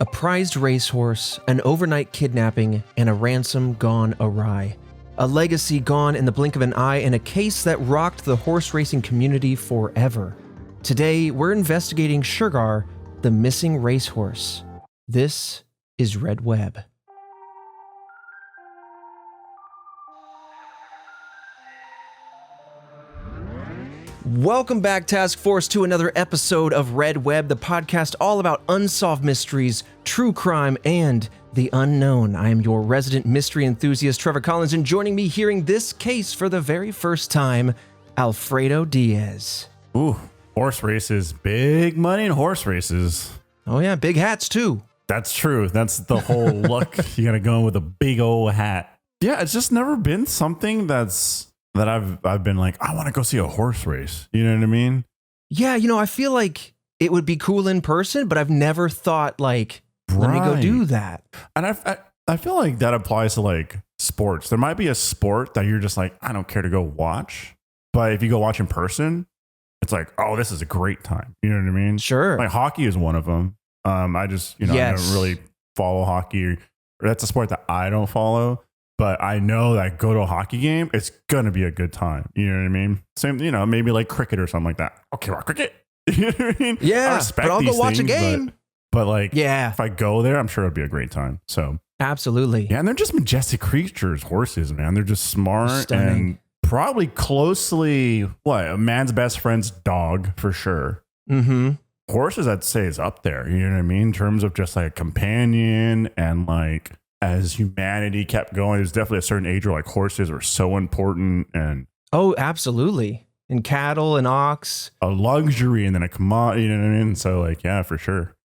A prized racehorse, an overnight kidnapping, and a ransom gone awry. A legacy gone in the blink of an eye, and a case that rocked the horse racing community forever. Today, we're investigating Shergar, the missing racehorse. This is Red Web. Welcome back, Task Force, to another episode of Red Web, the podcast all about unsolved mysteries, true crime, and the unknown. I am your resident mystery enthusiast, Trevor Collins, and joining me hearing this case for the very first time, Alfredo Diaz. Ooh, horse races. Big money in horse races. Oh yeah, big hats too. That's true. That's the whole look. You gotta go in with a big old hat. Yeah, it's just never been something that I've been like, I want to go see a horse race. You know what I mean? Yeah, I feel like it would be cool in person, but I've never thought like, let me go do that. And I feel like that applies to like sports. There might be a sport that you're just like, I don't care to go watch. But if you go watch in person, it's like, oh, this is a great time. You know what I mean? Sure. Like hockey is one of them. I just, I don't really follow hockey. Or that's a sport that I don't follow. But I know that go to a hockey game, it's going to be a good time. You know what I mean? Same, maybe like cricket or something like that. Okay, rock cricket. You know what I mean? Yeah, I respect but I'll these go watch things, a game. But like, yeah, if I go there, I'm sure it'll be a great time. So absolutely. Yeah, and they're just majestic creatures, horses, man. They're just smart Stunning. And probably closely, a man's best friend's dog for sure. Mm-hmm. Horses, I'd say, is up there. You know what I mean? In terms of just like a companion and like, as humanity kept going, there's definitely a certain age where like horses are so important and oh, absolutely. And cattle and ox, a luxury and then a commodity, you know what I mean? So like, yeah, for sure.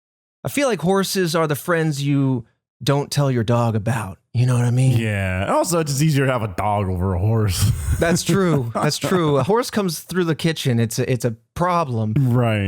I feel like horses are the friends you don't tell your dog about. You know what I mean? Yeah. Also, it's just easier to have a dog over a horse. That's true. That's true. A horse comes through the kitchen. It's a problem. Right.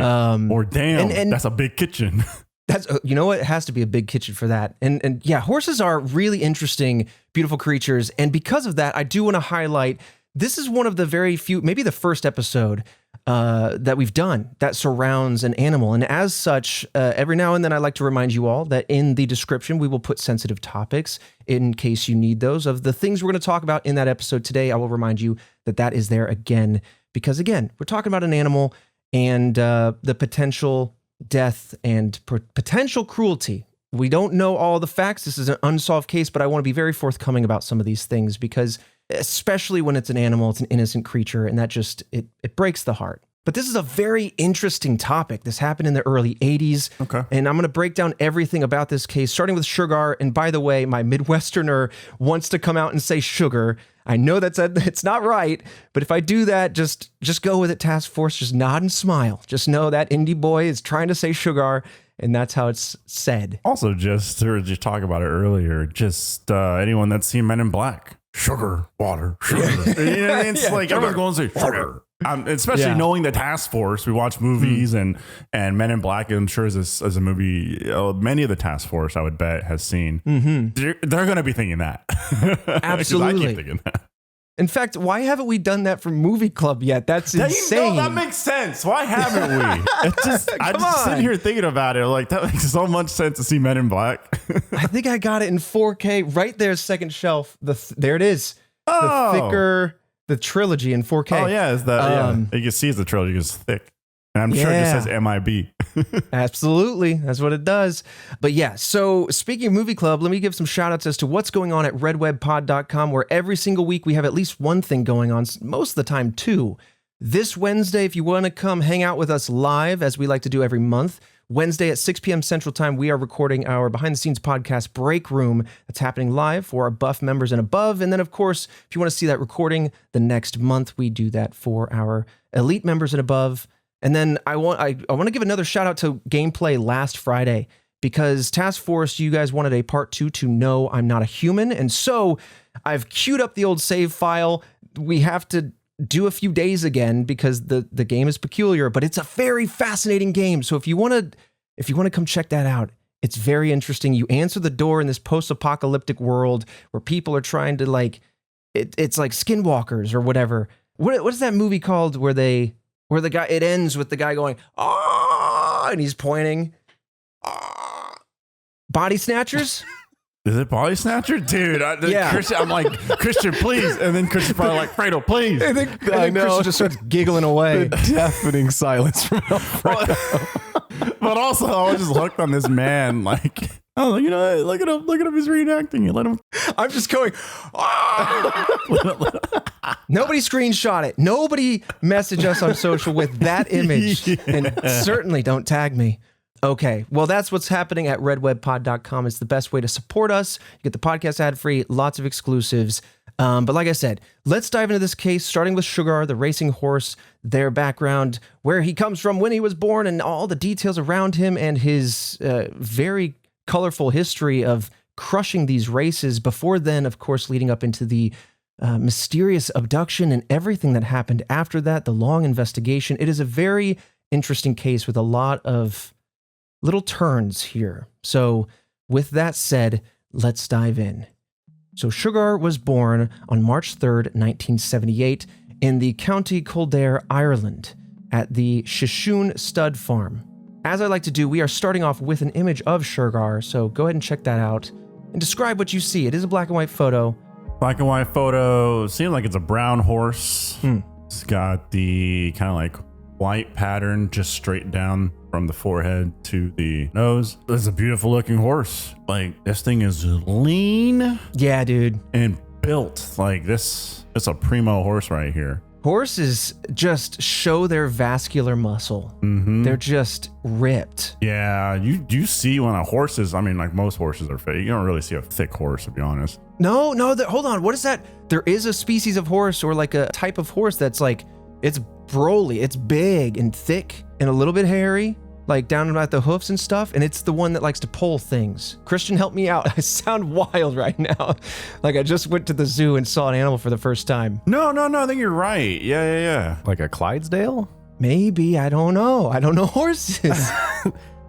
Or damn, and that's a big kitchen. That's, what? It has to be a big kitchen for that. And yeah, horses are really interesting, beautiful creatures. And because of that, I do want to highlight, this is one of the very few, maybe the first episode that we've done that surrounds an animal. And as such, every now and then I like to remind you all that in the description, we will put sensitive topics in case you need those. Of the things we're going to talk about in that episode today, I will remind you that is there again. Because again, we're talking about an animal and the potential death and potential cruelty. We don't know all the facts. This is an unsolved case, but I want to be very forthcoming about some of these things because especially when it's an animal, it's an innocent creature, and that just, it breaks the heart. But this is a very interesting topic. This happened in the early 80s. Okay. And I'm going to break down everything about this case, starting with Shergar. And by the way, my Midwesterner wants to come out and say sugar. I know it's not right, but if I do that, just go with it, Task Force. Just nod and smile. Just know that indie boy is trying to say Shergar, and that's how it's said. Also, just talk about it earlier. Just anyone that's seen Men in Black, sugar, water, sugar. You know, it's like everyone's going to say sugar. Especially knowing the Task Force, we watch movies and Men in Black. I'm sure as a movie, many of the Task Force, I would bet, has seen. Mm-hmm. They're going to be thinking that. Absolutely. I keep thinking that. In fact, why haven't we done that for Movie Club yet? That's insane. That makes sense. Why haven't we? I'm just sitting here thinking about it. Like, that makes so much sense to see Men in Black. I think I got it in 4K right there, second shelf. There it is. Oh. The thicker. The trilogy in 4K. Oh, yeah. Is that, you can see the trilogy is thick. And I'm sure it just says MIB. Absolutely. That's what it does. But yeah, so speaking of Movie Club, let me give some shout outs as to what's going on at redwebpod.com, where every single week we have at least one thing going on, most of the time two. This Wednesday, if you want to come hang out with us live, as we like to do every month, Wednesday at 6 p.m. Central Time, we are recording our behind-the-scenes podcast Break Room. That's happening live for our buff members and above. And then, of course, if you want to see that recording the next month, we do that for our elite members and above. And then I want to give another shout-out to Gameplay last Friday, because Task Force, you guys wanted a part 2 to No, I'm Not a Human. And so I've queued up the old save file. We have to do a few days again because the game is peculiar, but it's a very fascinating game. So if you want to come check that out, it's very interesting. You answer the door in this post-apocalyptic world where people are trying to it's like skinwalkers or whatever. What is that movie called where the guy, it ends with the guy going, ah, and he's pointing. Ah. Body snatchers? Is it Body Snatcher? Dude, Yeah. Christian, I'm like, Christian, please. And then Christian's probably like, Fredo, please. I think Christian just starts giggling away. Deafening silence from Alfredo. But also, I was just hooked on this man. Like, oh, you know, look at him, he's reenacting. You let him. I'm just going, Nobody screenshot it. Nobody message us on social with that image. And certainly don't tag me. Okay, well, that's what's happening at redwebpod.com. It's the best way to support us. You get the podcast ad-free, lots of exclusives. But like I said, let's dive into this case, starting with Shergar, the racing horse, their background, where he comes from, when he was born, and all the details around him, and his very colorful history of crushing these races. Before then, of course, leading up into the mysterious abduction and everything that happened after that, the long investigation. It is a very interesting case with a lot of little turns here. So with that said, let's dive in. So Shergar was born on March 3rd, 1978 in the County Kildare, Ireland at the Shishun Stud Farm. As I like to do, we are starting off with an image of Shergar, so go ahead and check that out and describe what you see. It is a black and white photo. Black and white photo. Seems like it's a brown horse. It's got the kind of like white pattern just straight down from the forehead to the nose. It's a beautiful looking horse. Like, this thing is lean. Yeah, dude. And built like this. It's a primo horse right here. Horses just show their vascular muscle. They're just ripped. Yeah, you see when a horse is, I mean, like most horses are fake. You don't really see a thick horse, to be honest. No, hold on. What is that? There is a species of horse, or like a type of horse that's like, it's broly, it's big and thick and a little bit hairy, like down at the hoofs and stuff. And it's the one that likes to pull things. Christian, help me out. I sound wild right now. Like I just went to the zoo and saw an animal for the first time. No, I think you're right. Yeah. Like a Clydesdale? Maybe, I don't know. I don't know horses.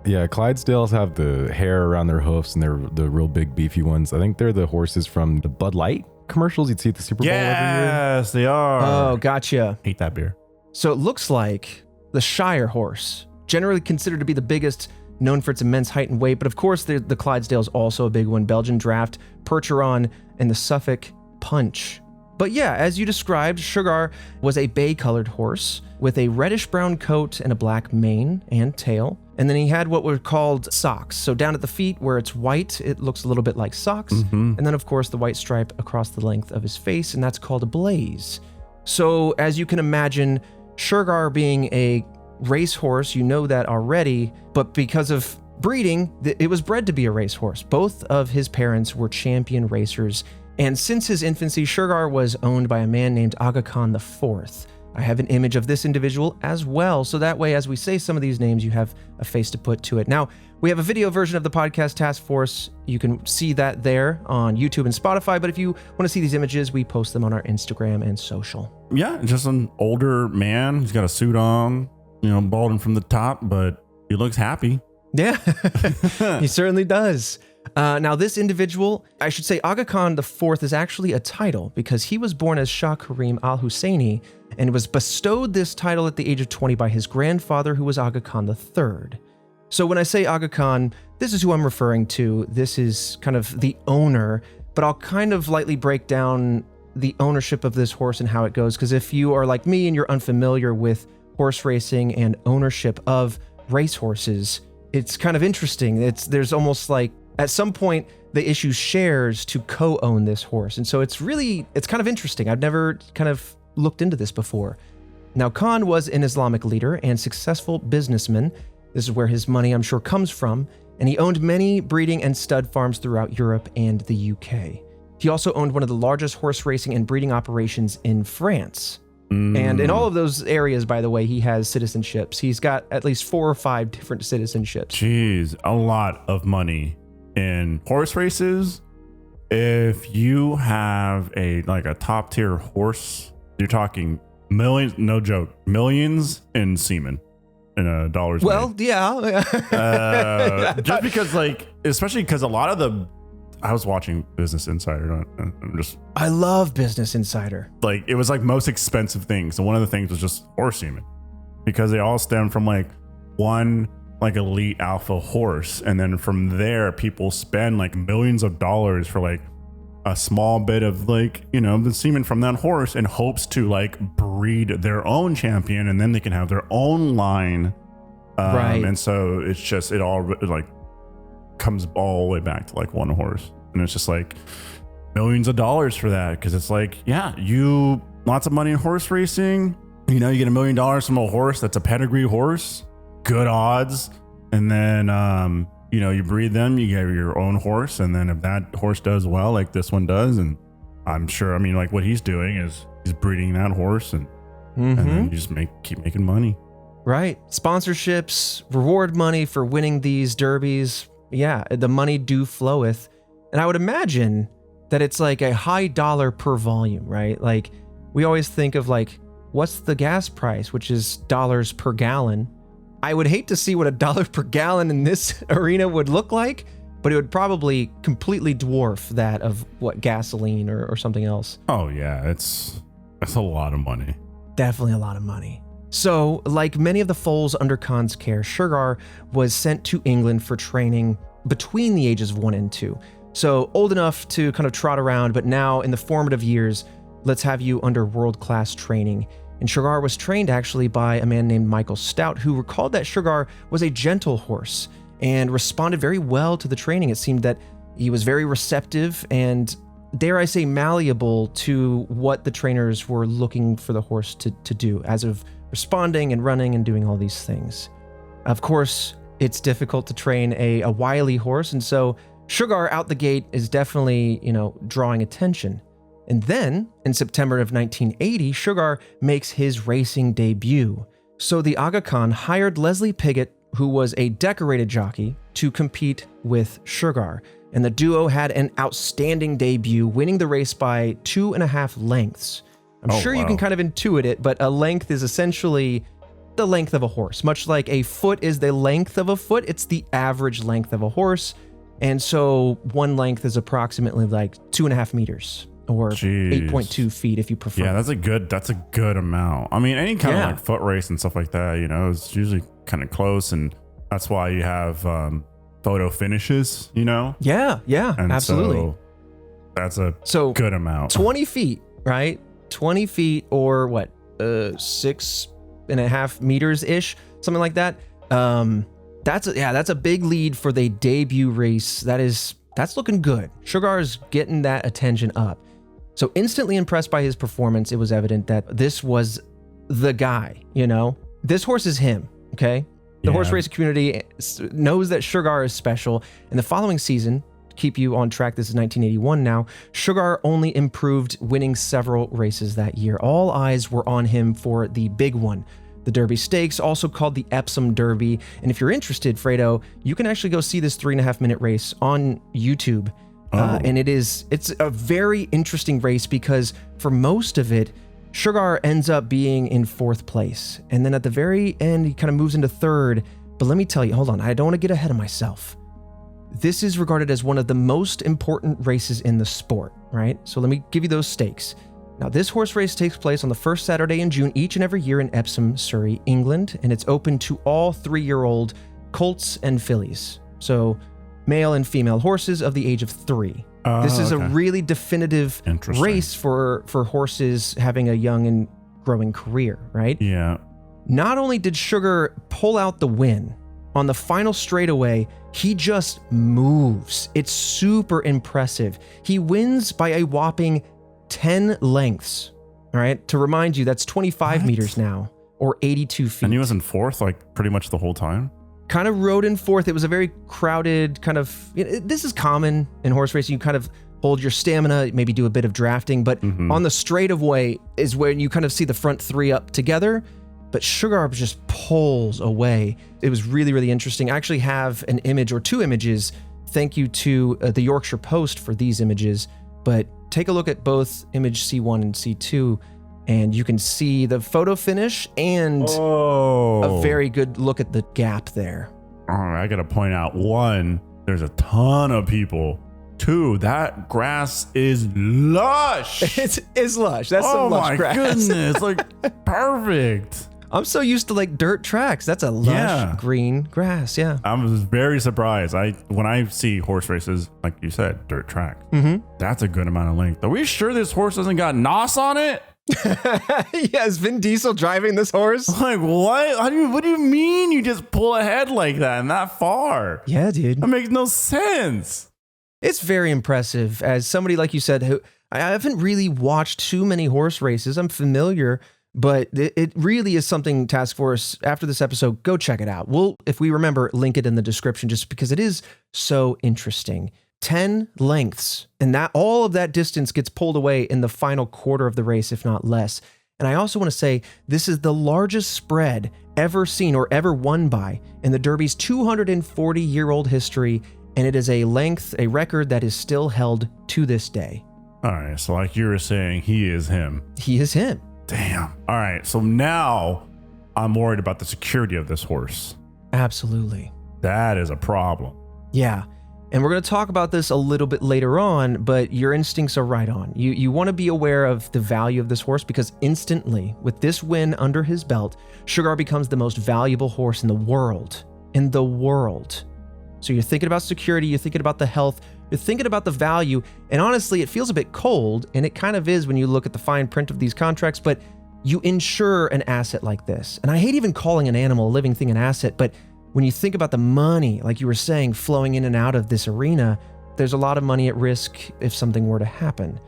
Yeah, Clydesdales have the hair around their hoofs and they're the real big beefy ones. I think they're the horses from the Bud Light commercials you'd see at the Super Bowl every year. Yes, they are. Oh, gotcha. Hate that beer. So it looks like the Shire horse, generally considered to be the biggest, known for its immense height and weight, but of course the Clydesdale is also a big one. Belgian Draft, Percheron, and the Suffolk Punch. But yeah, as you described, Shergar was a bay-colored horse with a reddish-brown coat and a black mane and tail. And then he had what were called socks. So down at the feet where it's white, it looks a little bit like socks. And then of course the white stripe across the length of his face, and that's called a blaze. So as you can imagine, Shergar being a racehorse, you know that already, but because of breeding, it was bred to be a racehorse. Both of his parents were champion racers, and since his infancy, Shergar was owned by a man named Aga Khan IV. I have an image of this individual as well, so that way, as we say some of these names, you have a face to put to it. Now, we have a video version of the podcast Task Force. You can see that there on YouTube and Spotify, but if you want to see these images, we post them on our Instagram and social. Yeah, just an older man. He's got a suit on, you know, balding from the top, but he looks happy. Yeah, he certainly does. Now, this individual, I should say Aga Khan IV is actually a title because he was born as Shah Karim al-Husseini and was bestowed this title at the age of 20 by his grandfather, who was Aga Khan III. So when I say Aga Khan, this is who I'm referring to. This is kind of the owner, but I'll kind of lightly break down the ownership of this horse and how it goes, because if you are like me and you're unfamiliar with horse racing and ownership of racehorses, it's kind of interesting. There's almost like at some point they issue shares to co-own this horse. And so it's kind of interesting. I've never kind of looked into this before. Now, Khan was an Islamic leader and successful businessman. This is where his money, I'm sure, comes from. And he owned many breeding and stud farms throughout Europe and the UK. He also owned one of the largest horse racing and breeding operations in France. And in all of those areas, by the way, he has citizenships. He's got at least 4 or 5 different citizenships. Jeez, a lot of money in horse races. If you have a top tier horse, you're talking millions, no joke, millions in semen in dollars. Well, made. Yeah. Just because, especially because a lot of I was watching Business Insider. I love Business Insider. It was most expensive things. And one of the things was just horse semen, because they all stem from one like elite alpha horse. And then from there, people spend like millions of dollars for like a small bit of like, you know, the semen from that horse in hopes to like breed their own champion, and then they can have their own line. Right. And so it's just, it all like comes all the way back to like one horse. And it's just like millions of dollars for that. Cause it's like, yeah, lots of money in horse racing. You know, you get $1 million from a horse that's a pedigree horse, good odds. And then, you know, you breed them, you get your own horse. And then if that horse does well, like this one does, and I'm sure, I mean, like what he's doing is he's breeding that horse, and then you just keep making money. Right. Sponsorships, reward money for winning these derbies. Yeah, the money do floweth. And I would imagine that it's like a high dollar per volume, right? Like we always think of like, what's the gas price, which is dollars per gallon. I would hate to see what $1 per gallon in this arena would look like, but it would probably completely dwarf that of what gasoline or something else. Oh yeah, it's a lot of money. Definitely a lot of money. So, like many of the foals under Khan's care, Shergar was sent to England for training between the ages of 1 and 2. So old enough to kind of trot around, but now in the formative years, let's have you under world-class training. And Shergar was trained actually by a man named Michael Stout, who recalled that Shergar was a gentle horse and responded very well to the training. It seemed that he was very receptive and, dare I say, malleable to what the trainers were looking for the horse to do, as of responding and running and doing all these things. Of course, it's difficult to train a wily horse, and so Shergar out the gate is definitely, you know, drawing attention. And then, in September of 1980, Shergar makes his racing debut. So the Aga Khan hired Leslie Piggott, who was a decorated jockey, to compete with Shergar. And the duo had an outstanding debut, winning the race by 2.5 lengths. I'm sure you can kind of intuit it, but a length is essentially the length of a horse. Much like a foot is the length of a foot, it's the average length of a horse. And so one length is approximately like 2.5 meters. Or 8.2 feet if you prefer. Yeah, that's a good amount. I mean, any kind of like foot race and stuff like that, you know, it's usually kind of close, and that's why you have photo finishes, you know? Yeah, and absolutely. So that's a good amount. 20 feet, right? 20 feet or what? 6.5 meters ish, something like that. That's a big lead for the debut race. That's looking good. Shergar's getting that attention up. So instantly impressed by his performance, it was evident that this was the guy, you know? This horse is him, okay? The horse racing community knows that Shergar is special. And the following season, to keep you on track, this is 1981 now, Shergar only improved, winning several races that year. All eyes were on him for the big one, the Derby Stakes, also called the Epsom Derby. And if you're interested, Fredo, you can actually go see this 3.5-minute race on YouTube. And it's a very interesting race because for most of it, Shergar ends up being in 4th place. And then at the very end, he kind of moves into 3rd. But let me tell you, hold on, I don't want to get ahead of myself. This is regarded as one of the most important races in the sport, right? So let me give you those stakes. Now, this horse race takes place on the first Saturday in June each and every year in Epsom, Surrey, England. And it's open to all 3-year-old colts and fillies. So male and female horses of the age of 3. This is a really definitive race for horses having a young and growing career, right? Yeah. Not only did Shergar pull out the win, on the final straightaway, he just moves. It's super impressive. He wins by a whopping 10 lengths, all right? To remind you, that's 25 meters now, or 82 feet. And he was in 4th, like pretty much the whole time? Kind of rode in 4th. It was a very crowded kind of, this is common in horse racing. You kind of hold your stamina, maybe do a bit of drafting, but on the straightaway is when you kind of see the front 3 up together, but Shergar just pulls away. It was really, really interesting. I actually have an image or 2 images. Thank you to the Yorkshire Post for these images, but take a look at both image C1 and C2, and you can see the photo finish and a very good look at the gap there. All right, I got to point out, 1, there's a ton of people. 2, that grass is lush. It's lush. That's some lush grass. Oh my goodness, like perfect. I'm so used to like dirt tracks. That's a lush green grass. Yeah. I was very surprised. When I see horse races, like you said, dirt track, that's a good amount of length. Are we sure this horse hasn't got NOS on it? Yeah, is Vin Diesel driving this horse? Like, what? What do you mean you just pull ahead like that and that far? Yeah, dude. That makes no sense. It's very impressive. As somebody, like you said, who I haven't really watched too many horse races. I'm familiar, but it really is something, Task Force, after this episode, go check it out. We'll, if we remember, link it in the description just because it is so interesting. 10 lengths, and that all of that distance gets pulled away in the final quarter of the race, if not less. And I also want to say this is the largest spread ever seen or ever won by in the Derby's 240-year-old history, and it is a record that is still held to this day. All right, so like you were saying, he is him. He is him. Damn. All right, so now I'm worried about the security of this horse. Absolutely. That is a problem. Yeah. And we're going to talk about this a little bit later on, but your instincts are right on. You want to be aware of the value of this horse because instantly, with this win under his belt, Shergar becomes the most valuable horse in the world. In the world. So you're thinking about security, you're thinking about the health, you're thinking about the value, and honestly, it feels a bit cold, and it kind of is when you look at the fine print of these contracts, but you insure an asset like this. And I hate even calling an animal, a living thing, an asset, but when you think about the money, like you were saying, flowing in and out of this arena, there's a lot of money at risk if something were to happen.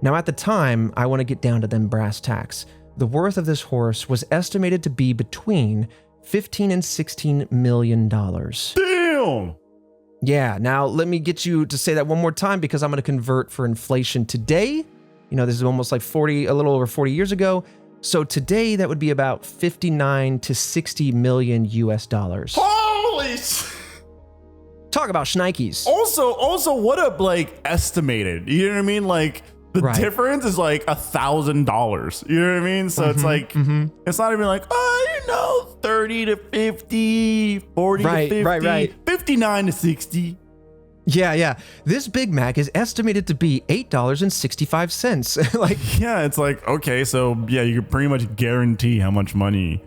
Now, at the time, I want to get down to them brass tacks. The worth of this horse was estimated to be between $15 and $16 million. Damn! Yeah, now let me get you to say that one more time because I'm going to convert for inflation today. You know, this is almost like a little over 40 years ago. So today, that would be about 59 to 60 million US dollars. Holy Talk about shnikes. Also, what a estimated, you know what I mean? Like the difference is like $1,000. You know what I mean? So it's like, it's not even like, 30 to 50, 40 to 50, 59 to 60. Yeah. This Big Mac is estimated to be $8.65. It's like, okay, so yeah, you can pretty much guarantee how much money.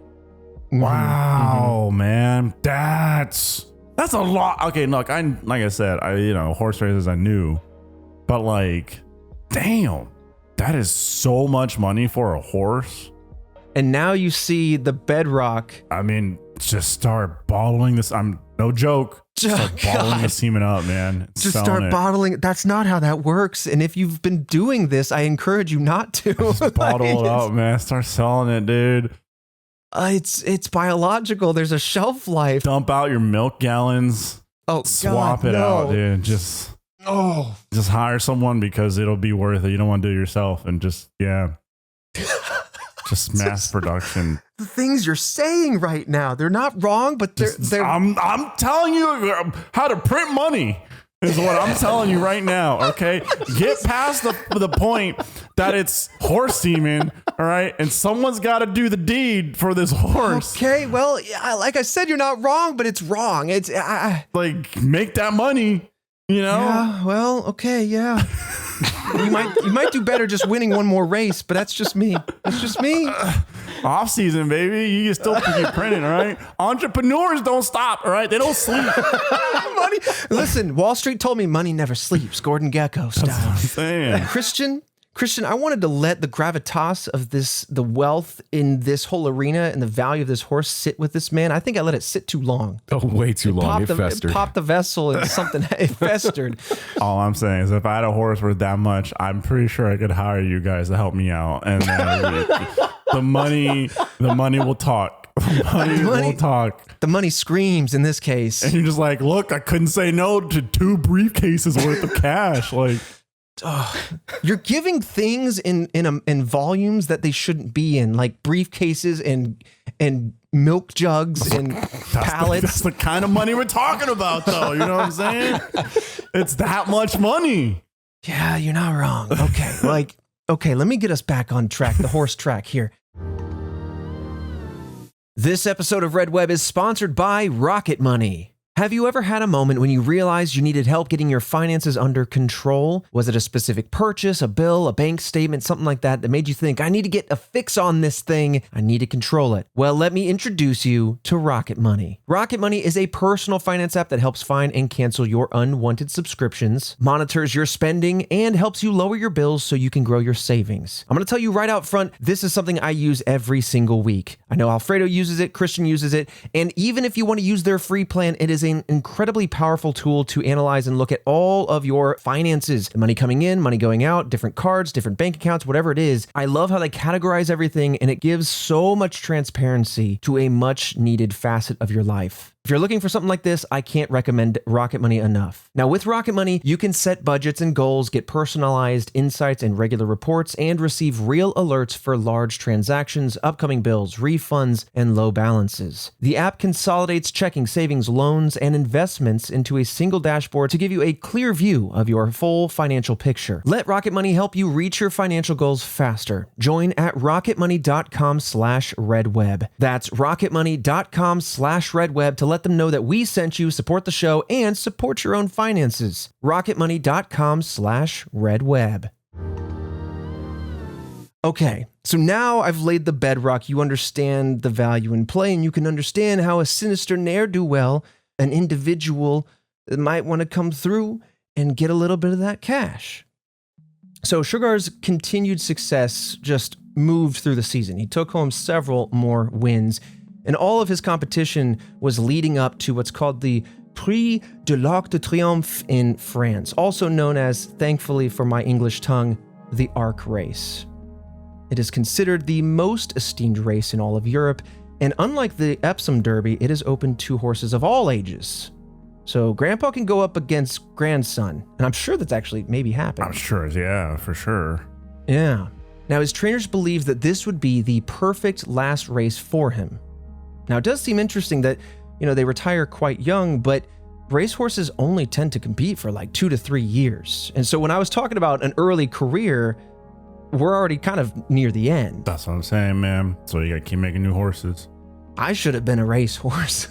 Wow, man. That's a lot. Okay, look, like I said, horse races I knew, but like, damn, that is so much money for a horse. And now you see the bedrock. I mean, just start bottling this. No joke. Start bottling the semen up, man. Just start bottling. That's not how that works. And if you've been doing this, I encourage you not to. Just bottle it up, man. Start selling it, dude. It's biological. There's a shelf life. Dump out your milk gallons. Oh, swap God, it no. out, dude. Just hire someone because it'll be worth it. You don't want to do it yourself, and just mass production. The things you're saying right now, they're not wrong, but they're I'm telling you how to print money is what I'm telling you right now. Okay, get past the point that it's horse semen, all right, and someone's got to do the deed for this horse. Okay, well, like I said, you're not wrong, but it's wrong. It's like make that money, you know? Yeah. Well, okay, yeah. You might do better just winning one more race, but that's just me. That's just me. Off season, baby. You can still keep printing, all right? Entrepreneurs don't stop, all right? They don't sleep. Money. Listen, Wall Street told me money never sleeps. Gordon Gekko style. That's what I'm saying. Christian, I wanted to let the gravitas of the wealth in this whole arena and the value of this horse sit with this man. I think I let it sit too long. Oh, way too long. It festered. It popped the vessel and something. It festered. All I'm saying is if I had a horse worth that much, I'm pretty sure I could hire you guys to help me out. And the money will talk. The money will talk. The money screams in this case. And you're just like, look, I couldn't say no to 2 briefcases worth of cash. Like, you're giving things in volumes that they shouldn't be in, like briefcases and milk jugs and pallets. That's the kind of money we're talking about, though. You know what I'm saying? It's that much money. Yeah, you're not wrong. Okay, let me get us back on track, the horse track here. This episode of Red Web is sponsored by Rocket Money. Have you ever had a moment when you realized you needed help getting your finances under control? Was it a specific purchase, a bill, a bank statement, something like that made you think, I need to get a fix on this thing, I need to control it? Well, let me introduce you to Rocket Money. Rocket Money is a personal finance app that helps find and cancel your unwanted subscriptions, monitors your spending, and helps you lower your bills so you can grow your savings. I'm going to tell you right out front, this is something I use every single week. I know Alfredo uses it, Christian uses it, and even if you want to use their free plan, it is an incredibly powerful tool to analyze and look at all of your finances. The money coming in, money going out, different cards, different bank accounts, whatever it is. I love how they categorize everything, and it gives so much transparency to a much needed facet of your life. If you're looking for something like this, I can't recommend Rocket Money enough. Now, with Rocket Money, you can set budgets and goals, get personalized insights and regular reports, and receive real alerts for large transactions, upcoming bills, refunds, and low balances. The app consolidates checking, savings, loans, and investments into a single dashboard to give you a clear view of your full financial picture. Let Rocket Money help you reach your financial goals faster. Join at rocketmoney.com/redweb. That's rocketmoney.com/redweb to let them know that we sent you, support the show, and support your own finances. rocketmoney.com/redweb. Okay, so now I've laid the bedrock. You understand the value in play, and you can understand how a sinister ne'er-do-well, an individual that might want to come through and get a little bit of that cash. So Shergar's continued success just moved through the season. He took home several more wins, and all of his competition was leading up to what's called the Prix de l'Arc de Triomphe in France, also known as, thankfully for my English tongue, the Arc Race. It is considered the most esteemed race in all of Europe, and unlike the Epsom Derby, it is open to horses of all ages. So Grandpa can go up against grandson, and I'm sure that's actually maybe happened. I'm sure, yeah, for sure. Yeah. Now, his trainers believe that this would be the perfect last race for him. Now, it does seem interesting that, they retire quite young, but racehorses only tend to compete for like 2 to 3 years. And so when I was talking about an early career, we're already kind of near the end. That's what I'm saying, man. So you gotta keep making new horses. I should have been a racehorse.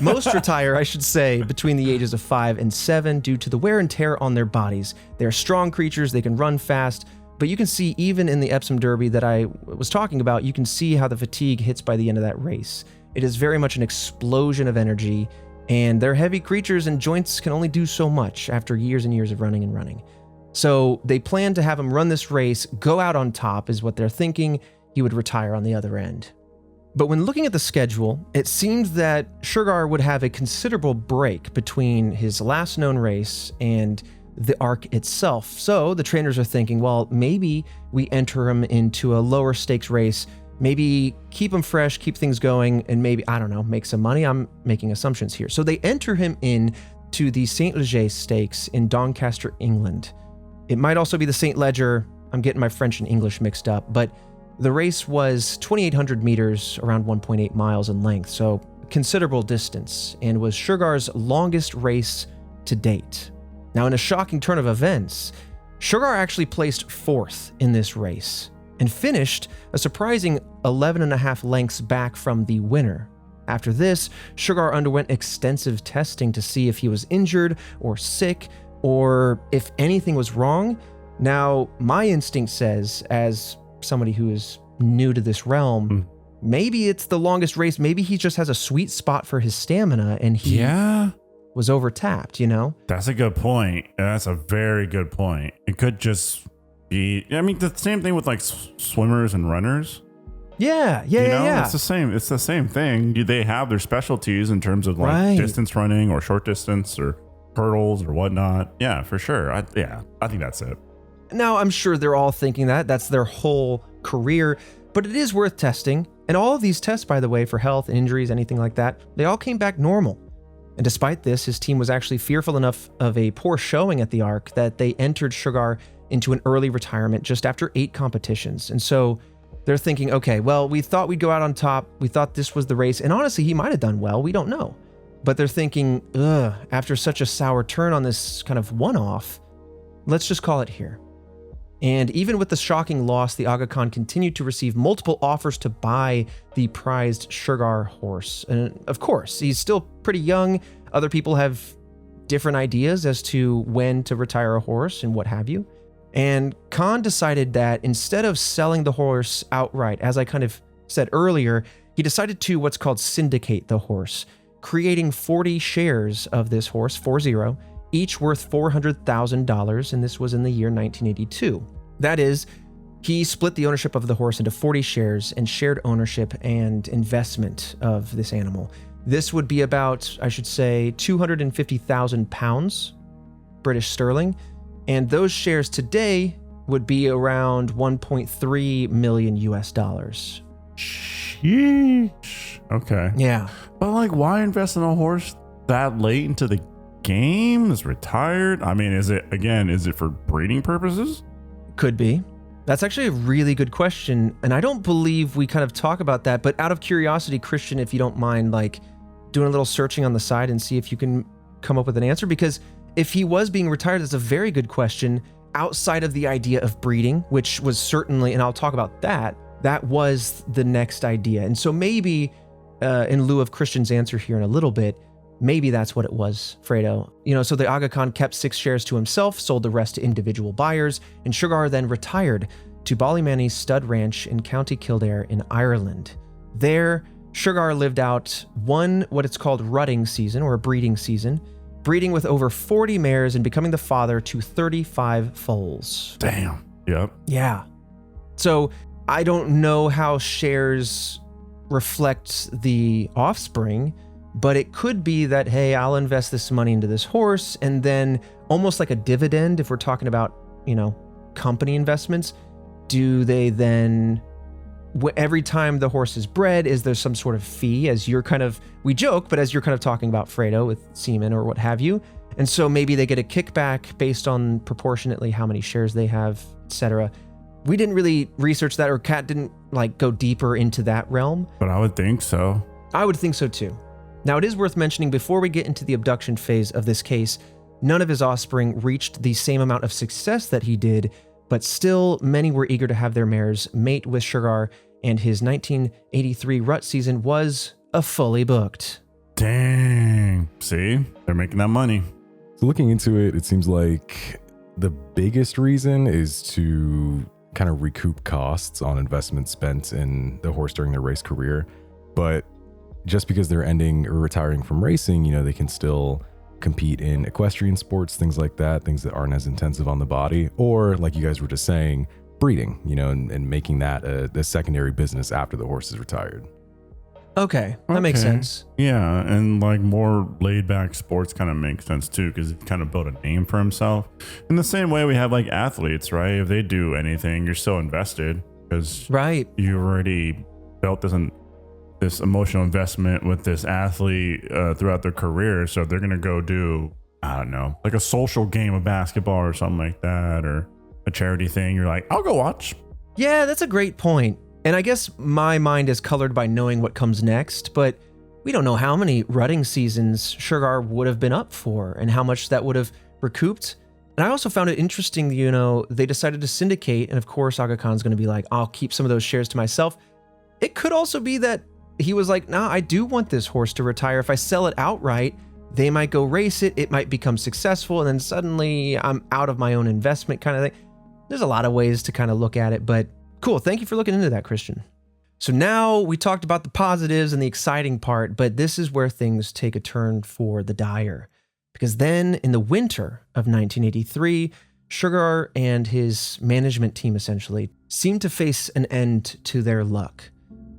Most retire, I should say, between the ages of 5 and 7 due to the wear and tear on their bodies. They're strong creatures, they can run fast, but you can see even in the Epsom Derby that I was talking about, you can see how the fatigue hits by the end of that race. It is very much an explosion of energy, and they're heavy creatures and joints can only do so much after years and years of running and running. So they plan to have him run this race, go out on top is what they're thinking. He would retire on the other end. But when looking at the schedule, it seems that Shergar would have a considerable break between his last known race and the Arc itself. So the trainers are thinking, well, maybe we enter him into a lower stakes race, maybe keep him fresh, keep things going, and maybe, I don't know, make some money. I'm making assumptions here. So they enter him in to the St. Leger Stakes in Doncaster, England. It might also be the St. Leger. I'm getting my French and English mixed up, but the race was 2,800 meters, around 1.8 miles in length, so considerable distance, and was Shergar's longest race to date. Now, in a shocking turn of events, Shergar actually placed 4th in this race and finished a surprising 11.5 lengths back from the winner. After this, Shergar underwent extensive testing to see if he was injured or sick or if anything was wrong. Now, my instinct says, as somebody who is new to this realm, maybe it's the longest race. Maybe he just has a sweet spot for his stamina and he was overtapped, That's a good point. That's a very good point. It could just be, the same thing with like swimmers and runners. Yeah. It's the same. It's the same thing. They have their specialties in terms of like distance running or short distance or hurdles or whatnot. Yeah, for sure. I think that's it. Now, I'm sure they're all thinking that's their whole career, but it is worth testing. And all of these tests, by the way, for health, injuries, anything like that, they all came back normal. And despite this, his team was actually fearful enough of a poor showing at the Arc that they entered Shergar into an early retirement just after 8 competitions. And so they're thinking, okay, well, we thought we'd go out on top. We thought this was the race. And honestly, he might have done well. We don't know. But they're thinking, after such a sour turn on this kind of one-off, let's just call it here. And even with the shocking loss, the Aga Khan continued to receive multiple offers to buy the prized Shergar horse. And of course, he's still pretty young. Other people have different ideas as to when to retire a horse and what have you. And Khan decided that instead of selling the horse outright, as I kind of said earlier, he decided to what's called syndicate the horse, creating 40 shares of this horse, 40, each worth $400,000, and this was in the year 1982. That is, he split the ownership of the horse into 40 shares and shared ownership and investment of this animal. This would be about, I should say, 250,000 pounds, British sterling, and those shares today would be around 1.3 million US dollars. Sheesh. Okay. Yeah. But like, why invest in a horse that late into the game? Is retired? I mean, is it for breeding purposes? Could be. That's actually a really good question, and I don't believe we kind of talk about that, but out of curiosity, Christian, if you don't mind, like, doing a little searching on the side and see if you can come up with an answer, because if he was being retired, that's a very good question outside of the idea of breeding, which was certainly, and I'll talk about that was the next idea. And so maybe, in lieu of Christian's answer here in a little bit, maybe that's what it was, Fredo. So the Aga Khan kept 6 shares to himself, sold the rest to individual buyers, and Shergar then retired to Ballymany Stud Ranch in County Kildare in Ireland. There, Shergar lived out what it's called rutting season, or a breeding season, breeding with over 40 mares and becoming the father to 35 foals. Damn. Yep. Yeah. So I don't know how shares reflect the offspring, but it could be that, hey, I'll invest this money into this horse, and then almost like a dividend, if we're talking about, company investments, do they then, every time the horse is bred, is there some sort of fee, as you're kind of, we joke, but as you're kind of talking about Fredo with semen or what have you. And so maybe they get a kickback based on proportionately how many shares they have, etc. We didn't really research that, or Kat didn't go deeper into that realm. But I would think so. I would think so too. Now, it is worth mentioning before we get into the abduction phase of this case, none of his offspring reached the same amount of success that he did, but still many were eager to have their mares mate with Shergar, and his 1983 rut season was fully booked. Dang. See? They're making that money. So looking into it, it seems like the biggest reason is to kind of recoup costs on investments spent in the horse during their race career. But just because they're ending or retiring from racing, they can still compete in equestrian sports, things like that, things that aren't as intensive on the body, or like you guys were just saying, breeding, and making that a secondary business after the horse is retired. Okay, that makes sense. Yeah, and more laid back sports kind of make sense too, because he kind of built a name for himself. In the same way we have athletes, right? If they do anything, you're still invested because you already built this emotional investment with this athlete throughout their career. So they're going to go do, I don't know, a social game of basketball or something like that, or a charity thing. You're like, I'll go watch. Yeah, that's a great point. And I guess my mind is colored by knowing what comes next, but we don't know how many rutting seasons Shergar would have been up for and how much that would have recouped. And I also found it interesting, they decided to syndicate, and of course Aga Khan's going to be like, I'll keep some of those shares to myself. It could also be that he was like, nah, I do want this horse to retire. If I sell it outright, they might go race it. It might become successful. And then suddenly I'm out of my own investment kind of thing. There's a lot of ways to kind of look at it, but cool. Thank you for looking into that, Christian. So now we talked about the positives and the exciting part, but this is where things take a turn for the dire. Because then in the winter of 1983, Shergar and his management team essentially seemed to face an end to their luck.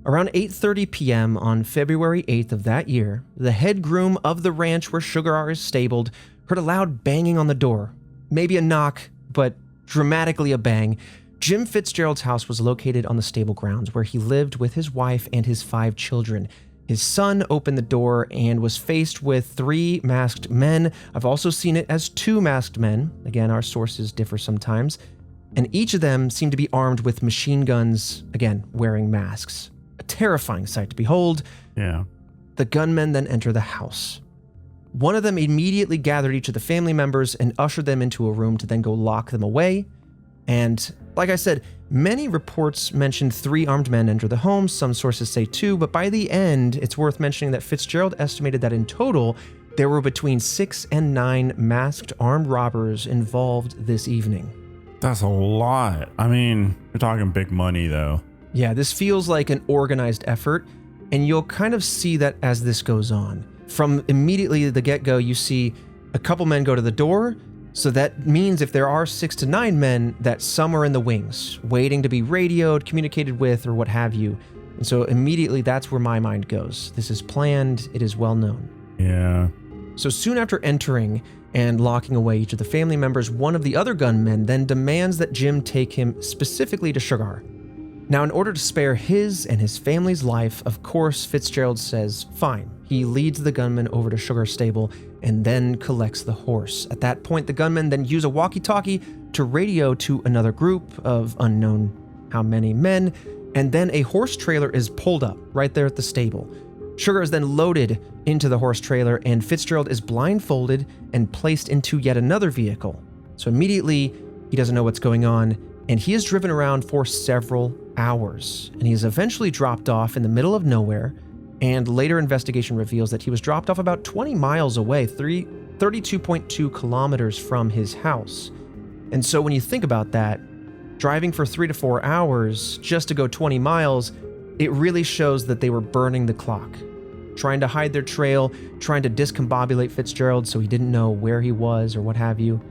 Around 8:30 p.m. on February 8th of that year, the head groom of the ranch where Shergar is stabled heard a loud banging on the door. Maybe a knock, but dramatically a bang. Jim Fitzgerald's house was located on the stable grounds where he lived with his wife and his 5 children. His son opened the door and was faced with 3 masked men. I've also seen it as 2 masked men. Again, our sources differ sometimes. And each of them seemed to be armed with machine guns, again, wearing masks. A terrifying sight to behold. Yeah. The gunmen then enter the house. One of them immediately gathered each of the family members and ushered them into a room to then go lock them away. And like I said, many reports mentioned 3 armed men enter the home. Some sources say 2, but by the end, it's worth mentioning that Fitzgerald estimated that in total, there were between 6 and 9 masked armed robbers involved this evening. That's a lot. I mean, you're talking big money, though. Yeah, this feels like an organized effort, and you'll kind of see that as this goes on. From immediately the get-go, you see a couple men go to the door, so that means if there are 6 to 9 men, that some are in the wings, waiting to be radioed, communicated with, or what have you. And so immediately that's where my mind goes. This is planned, it is well known. Yeah. So soon after entering and locking away each of the family members, one of the other gunmen then demands that Jim take him specifically to Shergar. Now, in order to spare his and his family's life, of course, Fitzgerald says, fine. He leads the gunman over to Shergar's stable and then collects the horse. At that point, the gunmen then use a walkie-talkie to radio to another group of unknown how many men, and then a horse trailer is pulled up right there at the stable. Shergar is then loaded into the horse trailer, and Fitzgerald is blindfolded and placed into yet another vehicle. So immediately, he doesn't know what's going on, and he is driven around for several hours. And he is eventually dropped off in the middle of nowhere, and later investigation reveals that he was dropped off about 20 miles away, 32.2 kilometers from his house. And so when you think about that, driving for 3 to 4 hours just to go 20 miles, it really shows that they were burning the clock, trying to hide their trail, trying to discombobulate Fitzgerald so he didn't know where he was or what have you.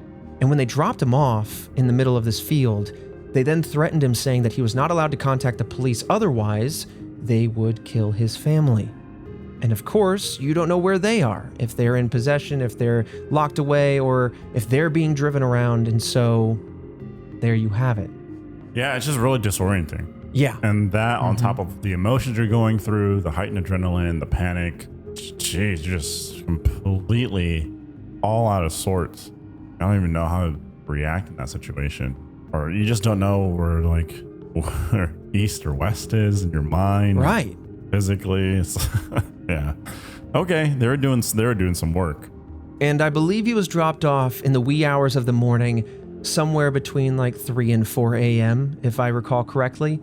And when they dropped him off in the middle of this field, they then threatened him, saying that he was not allowed to contact the police, otherwise they would kill his family. And of course, you don't know where they are, if they're in possession, if they're locked away, or if they're being driven around, and so there you have it. Yeah, it's just really disorienting. Yeah. And that on top of the emotions you're going through, the heightened adrenaline, the panic, geez, just completely all out of sorts. I don't even know how to react in that situation. Or you just don't know where east or west is in your mind. Right. Physically. It's yeah. Okay, they were doing some work. And I believe he was dropped off in the wee hours of the morning, somewhere between like 3 and 4 a.m., if I recall correctly.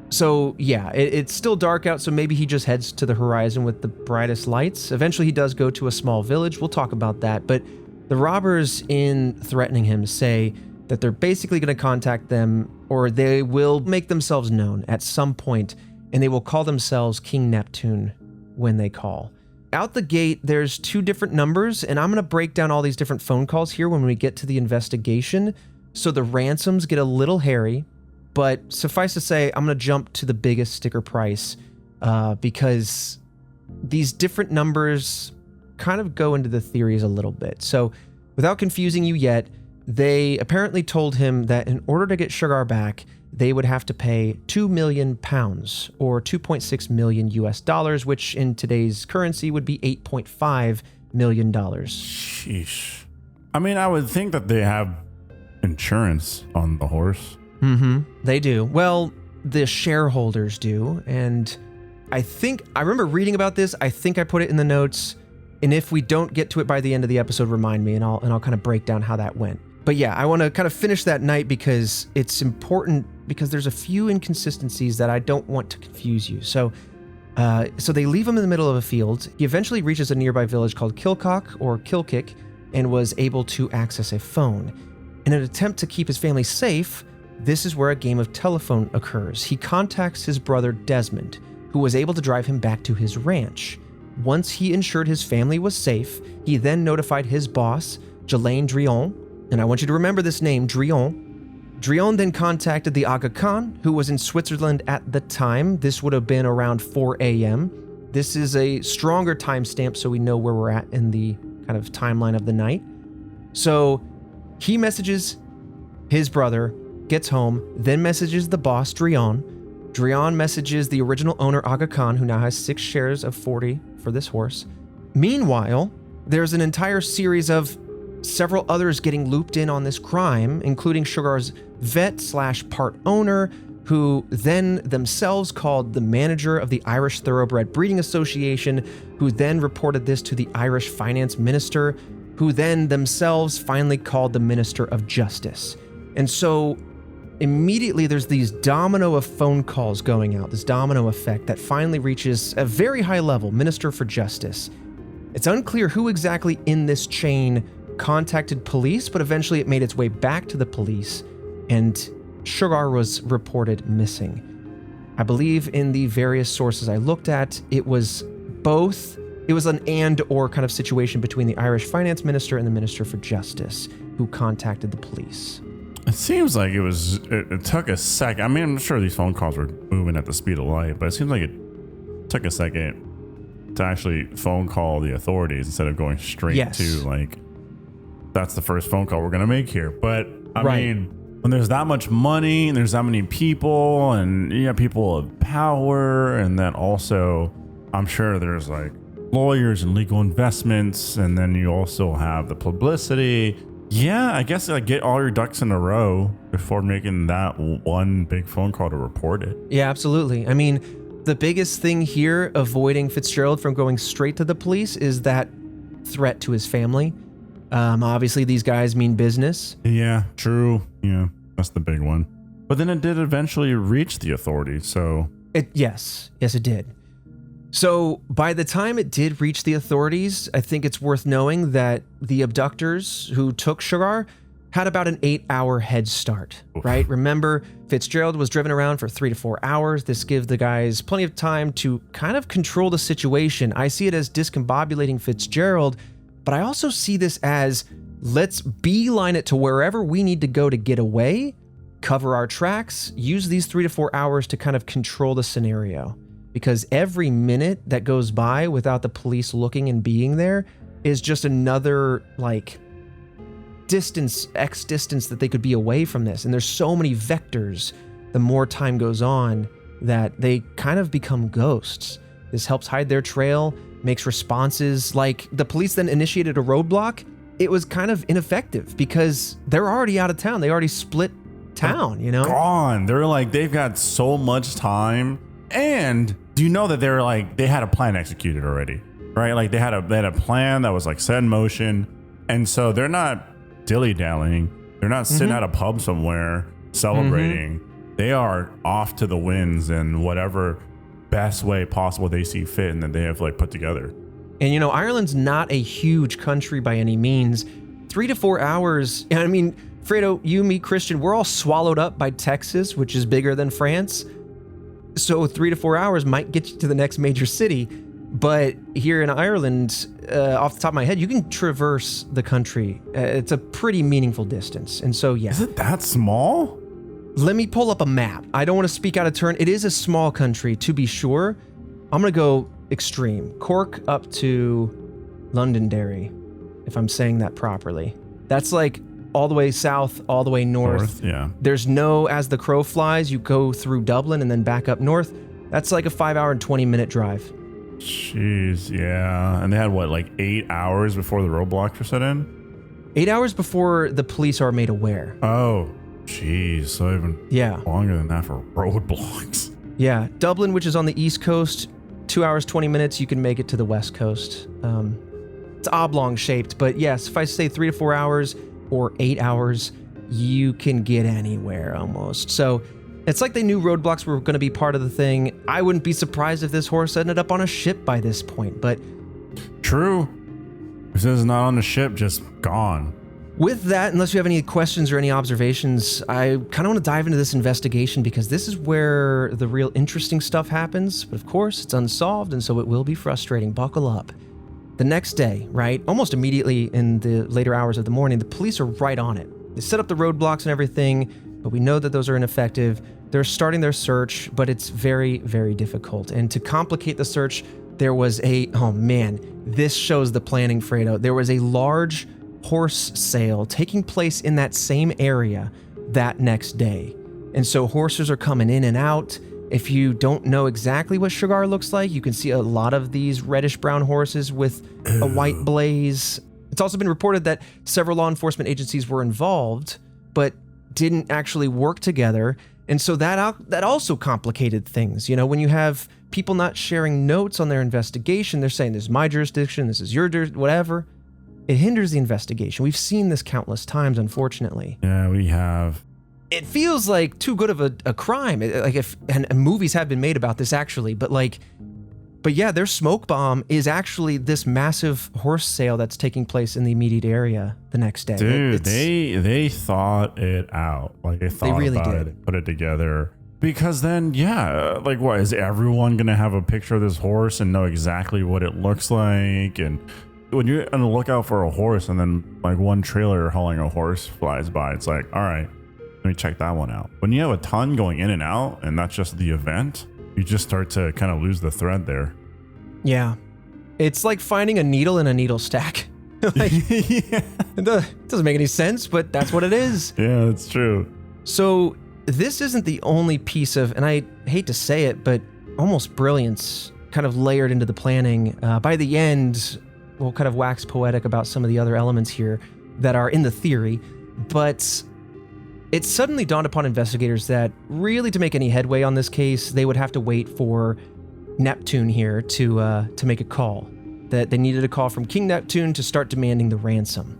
So yeah, it's still dark out, so maybe he just heads to the horizon with the brightest lights. Eventually he does go to a small village. We'll talk about that. But the robbers, in threatening him, say that they're basically going to contact them, or they will make themselves known at some point, and they will call themselves King Neptune when they call. Out the gate, there's 2 different numbers, and I'm going to break down all these different phone calls here when we get to the investigation. So the ransoms get a little hairy, but suffice to say, I'm going to jump to the biggest sticker price because these different numbers kind of go into the theories a little bit. So without confusing you yet, they apparently told him that in order to get Shergar back, they would have to pay 2 million pounds or 2.6 million US dollars, which in today's currency would be $8.5 million. Sheesh. I mean, I would think that they have insurance on the horse. Mm-hmm. They do. Well, the shareholders do. And I remember reading about this. I think I put it in the notes. And if we don't get to it by the end of the episode, remind me, and I'll kind of break down how that went. But yeah, I want to kind of finish that night because it's important, because there's a few inconsistencies that I don't want to confuse you. So they leave him in the middle of a field. He eventually reaches a nearby village called Kilcock or Kilkick and was able to access a phone. In an attempt to keep his family safe, this is where a game of telephone occurs. He contacts his brother Desmond, who was able to drive him back to his ranch. Once he ensured his family was safe, he then notified his boss, Jelaine Drion, and I want you to remember this name, Drion. Drion then contacted the Aga Khan, who was in Switzerland at the time. This would have been around 4 a.m. This is a stronger timestamp, so we know where we're at in the kind of timeline of the night. So he messages his brother, gets home, then messages the boss, Drion. Drion messages the original owner, Aga Khan, who now has 6 shares of 40 for this horse. Meanwhile, there's an entire series of several others getting looped in on this crime, including Shergar's vet/part owner, who then themselves called the manager of the Irish Thoroughbred Breeding Association, who then reported this to the Irish finance minister, who then themselves finally called the Minister of Justice. And so immediately there's these domino of phone calls going out, this domino effect that finally reaches a very high level, Minister for Justice. It's unclear who exactly in this chain contacted police, but eventually it made its way back to the police, and Shergar was reported missing. I believe in the various sources I looked at, it was both. It was an and/or kind of situation between the Irish finance minister and the Minister for Justice who contacted the police. It seems like it took a second. I mean, I'm sure these phone calls were moving at the speed of light, but it seems like it took a second to actually phone call the authorities instead of going straight to like, that's the first phone call we're going to make here. But I mean, when there's that much money and there's that many people and you have people of power, and then also I'm sure there's like lawyers and legal investments, and then you also have the publicity. Yeah, I guess like get all your ducks in a row before making that one big phone call to report it. Yeah, absolutely. I mean, the biggest thing here avoiding Fitzgerald from going straight to the police is that threat to his family. Obviously, these guys mean business. Yeah, true. Yeah, that's the big one. But then it did eventually reach the authorities, so... Yes, it did. So by the time it did reach the authorities, I think it's worth knowing that the abductors who took Shergar had about an 8-hour head start, right? Remember, Fitzgerald was driven around for 3 to 4 hours. This gives the guys plenty of time to kind of control the situation. I see it as discombobulating Fitzgerald, but I also see this as let's beeline it to wherever we need to go to get away, cover our tracks, use these 3 to 4 hours to kind of control the scenario. Because every minute that goes by without the police looking and being there is just another, like, distance that they could be away from this. And there's so many vectors, the more time goes on, that they kind of become ghosts. This helps hide their trail, makes responses. Like, the police then initiated a roadblock. It was kind of ineffective because they're already out of town. They already split town, you know? Gone. They're like, they've got so much time. And do you know that they're like, they had a plan executed already, right? Like they had a plan that was like set in motion. And so they're not dilly-dallying. They're not sitting at a pub somewhere celebrating. They are off to the winds in whatever best way possible they see fit and that they have like put together. And you know, Ireland's not a huge country by any means. 3 to 4 hours. I mean, Fredo, you, me, Christian, we're all swallowed up by Texas, which is bigger than France. So 3 to 4 hours might get you to the next major city. But here in Ireland, off the top of my head, you can traverse the country. It's a pretty meaningful distance. And so, yeah. Is it that small? Let me pull up a map. I don't want to speak out of turn. It is a small country, to be sure. I'm going to go extreme. Cork up to Londonderry, if I'm saying that properly. That's like all the way south, all the way north. Yeah. There's no, as the crow flies, you go through Dublin and then back up north. That's like a 5-hour and 20-minute drive. Jeez, yeah. And they had what, like 8 hours before the roadblocks were set in? 8 hours before the police are made aware. Oh, jeez. So even longer than that for roadblocks. Yeah. Dublin, which is on the East Coast, 2 hours, 20 minutes, you can make it to the West Coast. It's oblong shaped, but yes, if I say 3 to 4 hours or 8 hours, you can get anywhere almost. So it's like they knew roadblocks were going to be part of the thing. I wouldn't be surprised if this horse ended up on a ship by this point, but... True. If this is not on the ship, just gone. With that, unless you have any questions or any observations, I kind of want to dive into this investigation because this is where the real interesting stuff happens. But of course, it's unsolved, and so it will be frustrating. Buckle up. The next day, right, almost immediately in the later hours of the morning, the police are right on it. They set up the roadblocks and everything, but we know that those are ineffective. They're starting their search, but it's very, very difficult. And to complicate the search, there was oh man, this shows the planning, Fredo. There was a large horse sale taking place in that same area that next day. And so horses are coming in and out. If you don't know exactly what Shergar looks like, you can see a lot of these reddish-brown horses with a white blaze. It's also been reported that several law enforcement agencies were involved, but didn't actually work together. And so that also complicated things. You know, when you have people not sharing notes on their investigation, they're saying, this is my jurisdiction, this is your whatever. It hinders the investigation. We've seen this countless times, unfortunately. Yeah, we have. it feels like too good of a crime. Like if and movies have been made about this actually, but yeah, their smoke bomb is actually this massive horse sale that's taking place in the immediate area the next day. Dude, they thought it out. Like they thought really about did. it, put it together. Because then, yeah, like what, is everyone going to have a picture of this horse and know exactly what it looks like? And when you're on the lookout for a horse and then like one trailer hauling a horse flies by, it's like, all right, let me check that one out. When you have a ton going in and out and that's just the event, you just start to kind of lose the thread there. Yeah. It's like finding a needle in a needle stack. Like, Yeah. it doesn't make any sense, but that's what it is. Yeah, that's true. So this isn't the only piece of, and I hate to say it, but almost brilliance kind of layered into the planning. By the end, we'll kind of wax poetic about some of the other elements here that are in the theory, but it suddenly dawned upon investigators that really to make any headway on this case, they would have to wait for Neptune here to make a call. That they needed a call from King Neptune to start demanding the ransom.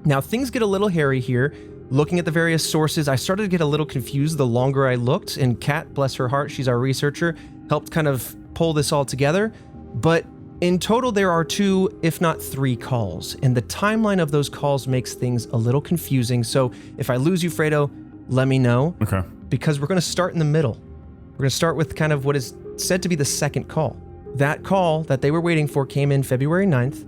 Now things get a little hairy here. Looking at the various sources, I started to get a little confused the longer I looked, and Kat, bless her heart, she's our researcher, helped kind of pull this all together. But in total, there are 2, if not 3 calls, and the timeline of those calls makes things a little confusing. So if I lose you, Fredo, let me know. Okay. Because we're going to start in the middle. We're going to start with kind of what is said to be the second call. That call that they were waiting for came in February 9th,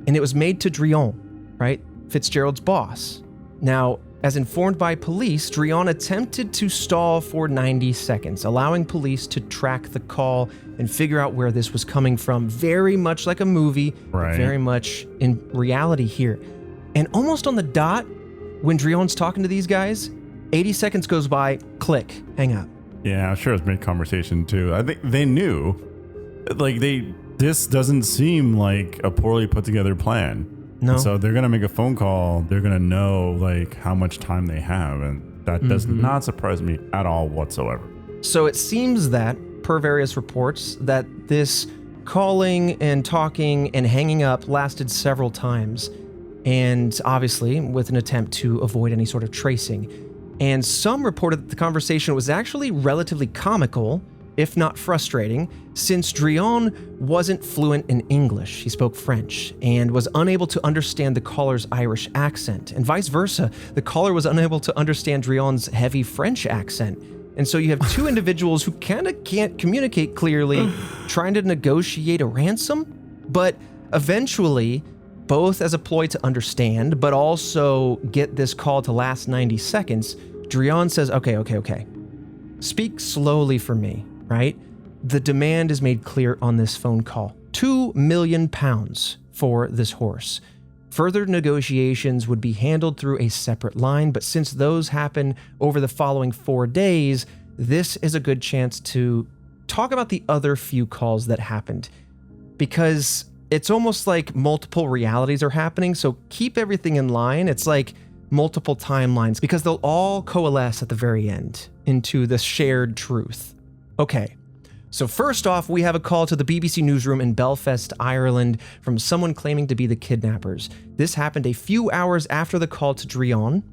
and it was made to Drion, right? Fitzgerald's boss. Now, as informed by police, Drion attempted to stall for 90 seconds, allowing police to track the call and figure out where this was coming from. Very much like a movie, Right. very much in reality here. And almost on the dot, when Drion's talking to these guys, 80 seconds goes by, click, hang up. Yeah, I'm sure it was mid-conversation too. I think they knew, like this doesn't seem like a poorly put together plan. No. So they're going to make a phone call. They're going to know like how much time they have. And that does not surprise me at all whatsoever. So it seems that, per various reports, that this calling and talking and hanging up lasted several times. And obviously with an attempt to avoid any sort of tracing. And some reported that the conversation was actually relatively comical, if not frustrating, since Drion wasn't fluent in English. He spoke French and was unable to understand the caller's Irish accent, and vice versa. The caller was unable to understand Drion's heavy French accent. And so you have 2 individuals who kind of can't communicate clearly, trying to negotiate a ransom, but eventually, both as a ploy to understand, but also get this call to last 90 seconds, Drion says, okay. Speak slowly for me, right? The demand is made clear on this phone call. £2 million for this horse. Further negotiations would be handled through a separate line, but since those happen over the following 4 days, this is a good chance to talk about the other few calls that happened. Because it's almost like multiple realities are happening, so keep everything in line. It's like multiple timelines, because they'll all coalesce at the very end into the shared truth. Okay, so first off, we have a call to the BBC newsroom in Belfast, Ireland, from someone claiming to be the kidnappers. This happened a few hours after the call to Drion,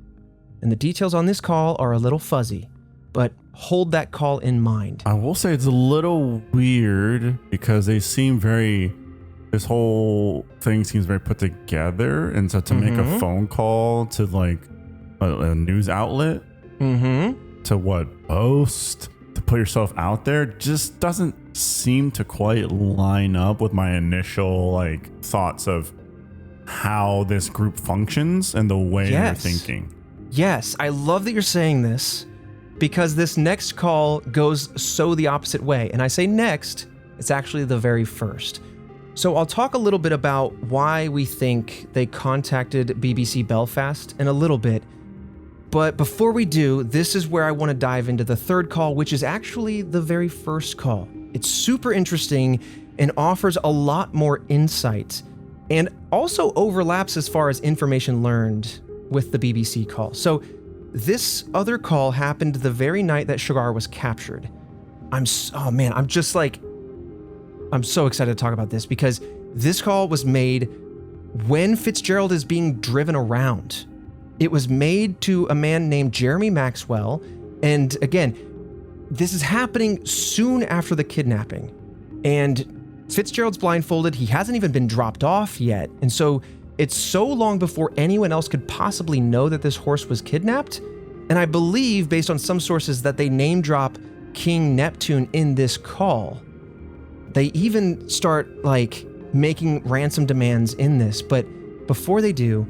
and the details on this call are a little fuzzy, but hold that call in mind. I will say it's a little weird because they seem this whole thing seems very put together. And so to make a phone call to like a news outlet to post, to put yourself out there just doesn't seem to quite line up with my initial like thoughts of how this group functions and the way they're thinking. Yes, I love that you're saying this, because this next call goes so the opposite way. And I say next, it's actually the very first. So I'll talk a little bit about why we think they contacted BBC Belfast in a little bit. But before we do, this is where I want to dive into the third call, which is actually the very first call. It's super interesting and offers a lot more insight, and also overlaps as far as information learned with the BBC call. So this other call happened the very night that Shergar was captured. I'm so excited to talk about this, because this call was made when Fitzgerald is being driven around. It was made to a man named Jeremy Maxwell. And again, this is happening soon after the kidnapping. And Fitzgerald's blindfolded. He hasn't even been dropped off yet. And so it's so long before anyone else could possibly know that this horse was kidnapped. And I believe, based on some sources, that they name drop King Neptune in this call. They even start making ransom demands in this. But before they do,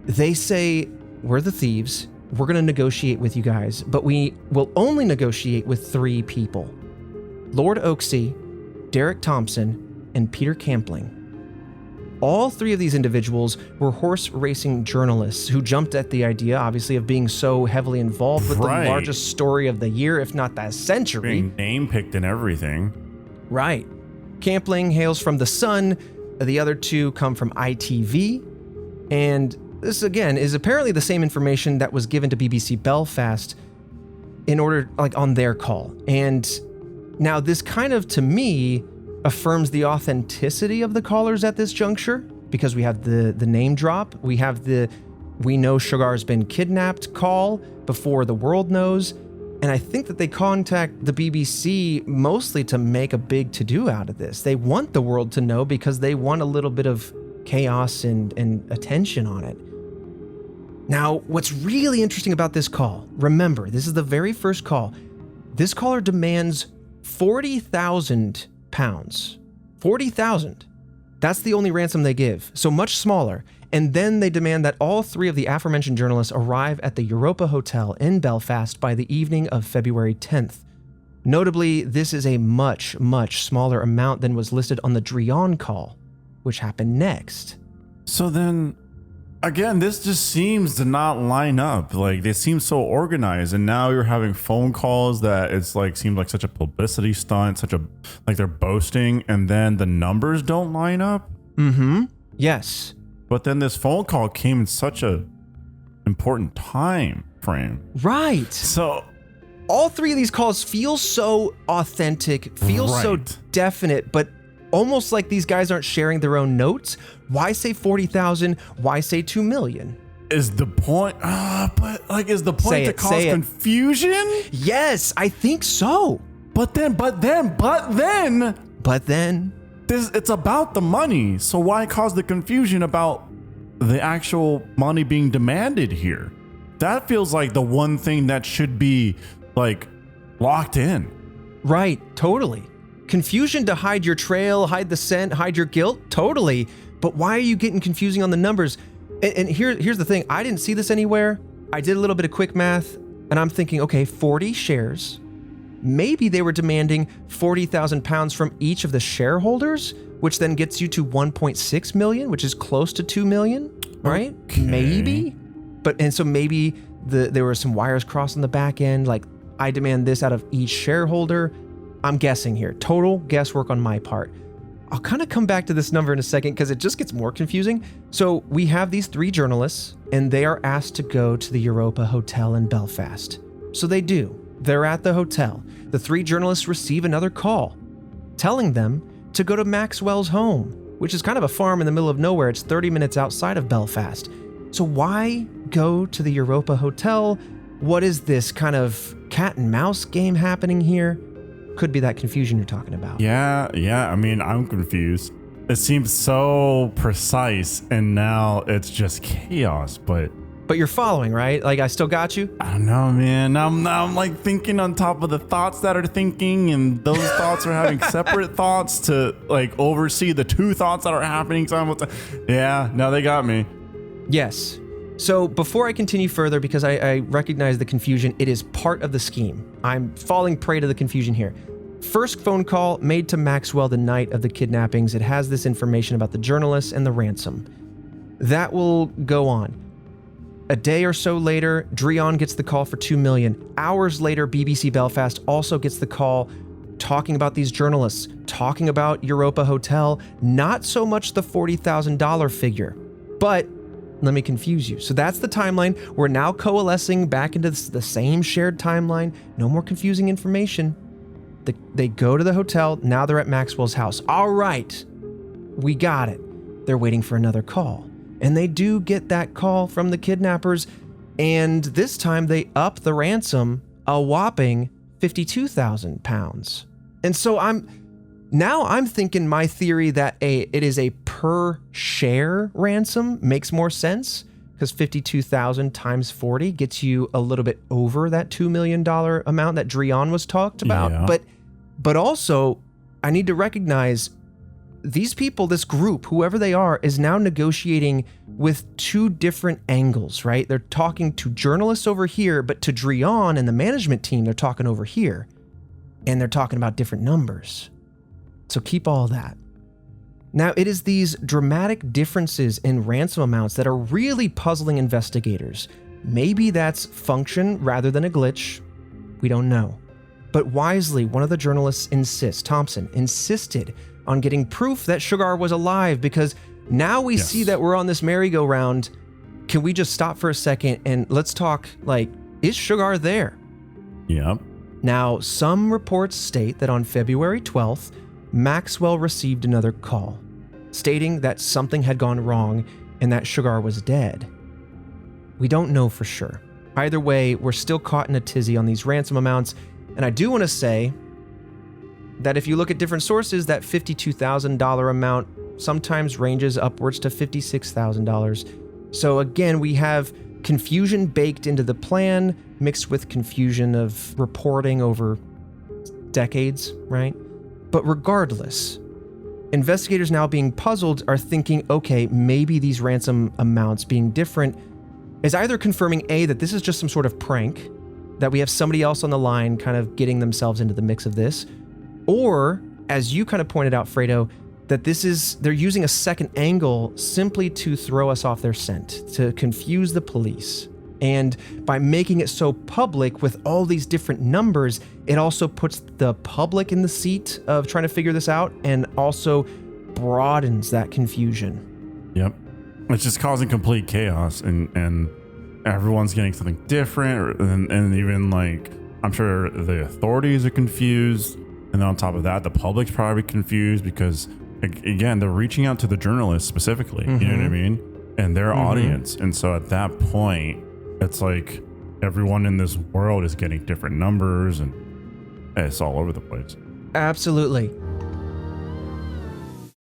they say, we're the thieves. We're going to negotiate with you guys, but we will only negotiate with 3 people. Lord Oaksey, Derek Thompson, and Peter Campling. All 3 of these individuals were horse racing journalists who jumped at the idea, obviously, of being so heavily involved with the largest story of the year, if not the century. Being name-picked and everything. Right. Campling hails from The Sun. The other 2 come from ITV. And this, again, is apparently the same information that was given to BBC Belfast in order, on their call. And now this kind of, to me, affirms the authenticity of the callers at this juncture, because we have the name drop. We have we know Shergar's been kidnapped call before the world knows. And I think that they contact the BBC mostly to make a big to-do out of this. They want the world to know because they want a little bit of chaos and attention on it. Now, what's really interesting about this call, remember, this is the very first call. This caller demands 40,000 pounds. 40,000. That's the only ransom they give, so much smaller. And then they demand that all 3 of the aforementioned journalists arrive at the Europa Hotel in Belfast by the evening of February 10th. Notably, this is a much, much smaller amount than was listed on the Drian call, which happened next. So then, again, this just seems to not line up. They seem so organized, and now you're having phone calls that seems like such a publicity stunt, they're boasting, and then the numbers don't line up. Mm-hmm. Yes. But then this phone call came in such a important time frame. Right. So all 3 of these calls feel so authentic, feel so definite, but almost like these guys aren't sharing their own notes. Why say 40,000? Why say 2 million? Is the point, is the point to cause confusion? Yes, I think so. But then. It's about the money. So why cause the confusion about the actual money being demanded here? That feels like the one thing that should be locked in. Right, totally. Confusion to hide your trail, hide the scent, hide your guilt, totally. But why are you getting confusing on the numbers? And here's the thing, I didn't see this anywhere. I did a little bit of quick math, and I'm thinking, okay, 40 shares. Maybe they were demanding 40,000 pounds from each of the shareholders, which then gets you to 1.6 million, which is close to 2 million, right? Okay. Maybe. So maybe there were some wires crossed on the back end, I demand this out of each shareholder. I'm guessing here. Total guesswork on my part. I'll kind of come back to this number in a second because it just gets more confusing. So we have these 3 journalists, and they are asked to go to the Europa Hotel in Belfast. So they do. They're at the hotel. The 3 journalists receive another call telling them to go to Maxwell's home, which is kind of a farm in the middle of nowhere. It's 30 minutes outside of Belfast. So why go to the Europa Hotel? What is this kind of cat and mouse game happening here? Could be that confusion you're talking about. Yeah. I mean, I'm confused. It seems so precise, and now it's just chaos, but you're following, right? I still got you? I don't know, man. I'm thinking on top of the thoughts that are thinking, and those thoughts are having separate thoughts to oversee the 2 thoughts that are happening simultaneously. Yeah, now they got me. Yes. So before I continue further, because I recognize the confusion, it is part of the scheme. I'm falling prey to the confusion here. First phone call made to Maxwell the night of the kidnappings. It has this information about the journalists and the ransom. That will go on. A day or so later, Drian gets the call for 2 million. Hours later, BBC Belfast also gets the call talking about these journalists, talking about Europa Hotel, not so much the $40,000 figure. But let me confuse you. So that's the timeline. We're now coalescing back into the same shared timeline. No more confusing information. They go to the hotel. Now they're at Maxwell's house. All right. We got it. They're waiting for another call. And they do get that call from the kidnappers, and this time they up the ransom a whopping 52,000 pounds. And so I'm thinking my theory that it is a per share ransom makes more sense, because 52,000 times 40 gets you a little bit over that $2 million amount that Drian was talked about. Yeah. But also, I need to recognize these people, this group, whoever they are, is now negotiating with two different angles, right? They're talking to journalists over here, but to Drian and the management team, they're talking over here. And they're talking about different numbers. So keep all that. Now, it is these dramatic differences in ransom amounts that are really puzzling investigators. Maybe that's function rather than a glitch. We don't know. But wisely, one of the journalists Thompson insisted on getting proof that Shergar was alive, because now we see that we're on this merry-go-round. Can we just stop for a second and let's talk, is Shergar there? Yep. Now, some reports state that on February 12th, Maxwell received another call, stating that something had gone wrong and that Shergar was dead. We don't know for sure. Either way, we're still caught in a tizzy on these ransom amounts, and I do want to say that if you look at different sources, that $52,000 amount sometimes ranges upwards to $56,000. So again, we have confusion baked into the plan, mixed with confusion of reporting over decades, right? But regardless, investigators now being puzzled are thinking, okay, maybe these ransom amounts being different is either confirming A, that this is just some sort of prank, that we have somebody else on the line kind of getting themselves into the mix of this, or, as you kind of pointed out, Fredo, that they're using a second angle simply to throw us off their scent, to confuse the police. And by making it so public with all these different numbers, it also puts the public in the seat of trying to figure this out and also broadens that confusion. Yep. It's just causing complete chaos, and everyone's getting something different, and even I'm sure the authorities are confused. And then on top of that, the public's probably confused because, again, they're reaching out to the journalists specifically, you know what I mean? And their audience. And so at that point, it's like everyone in this world is getting different numbers, and it's all over the place. Absolutely.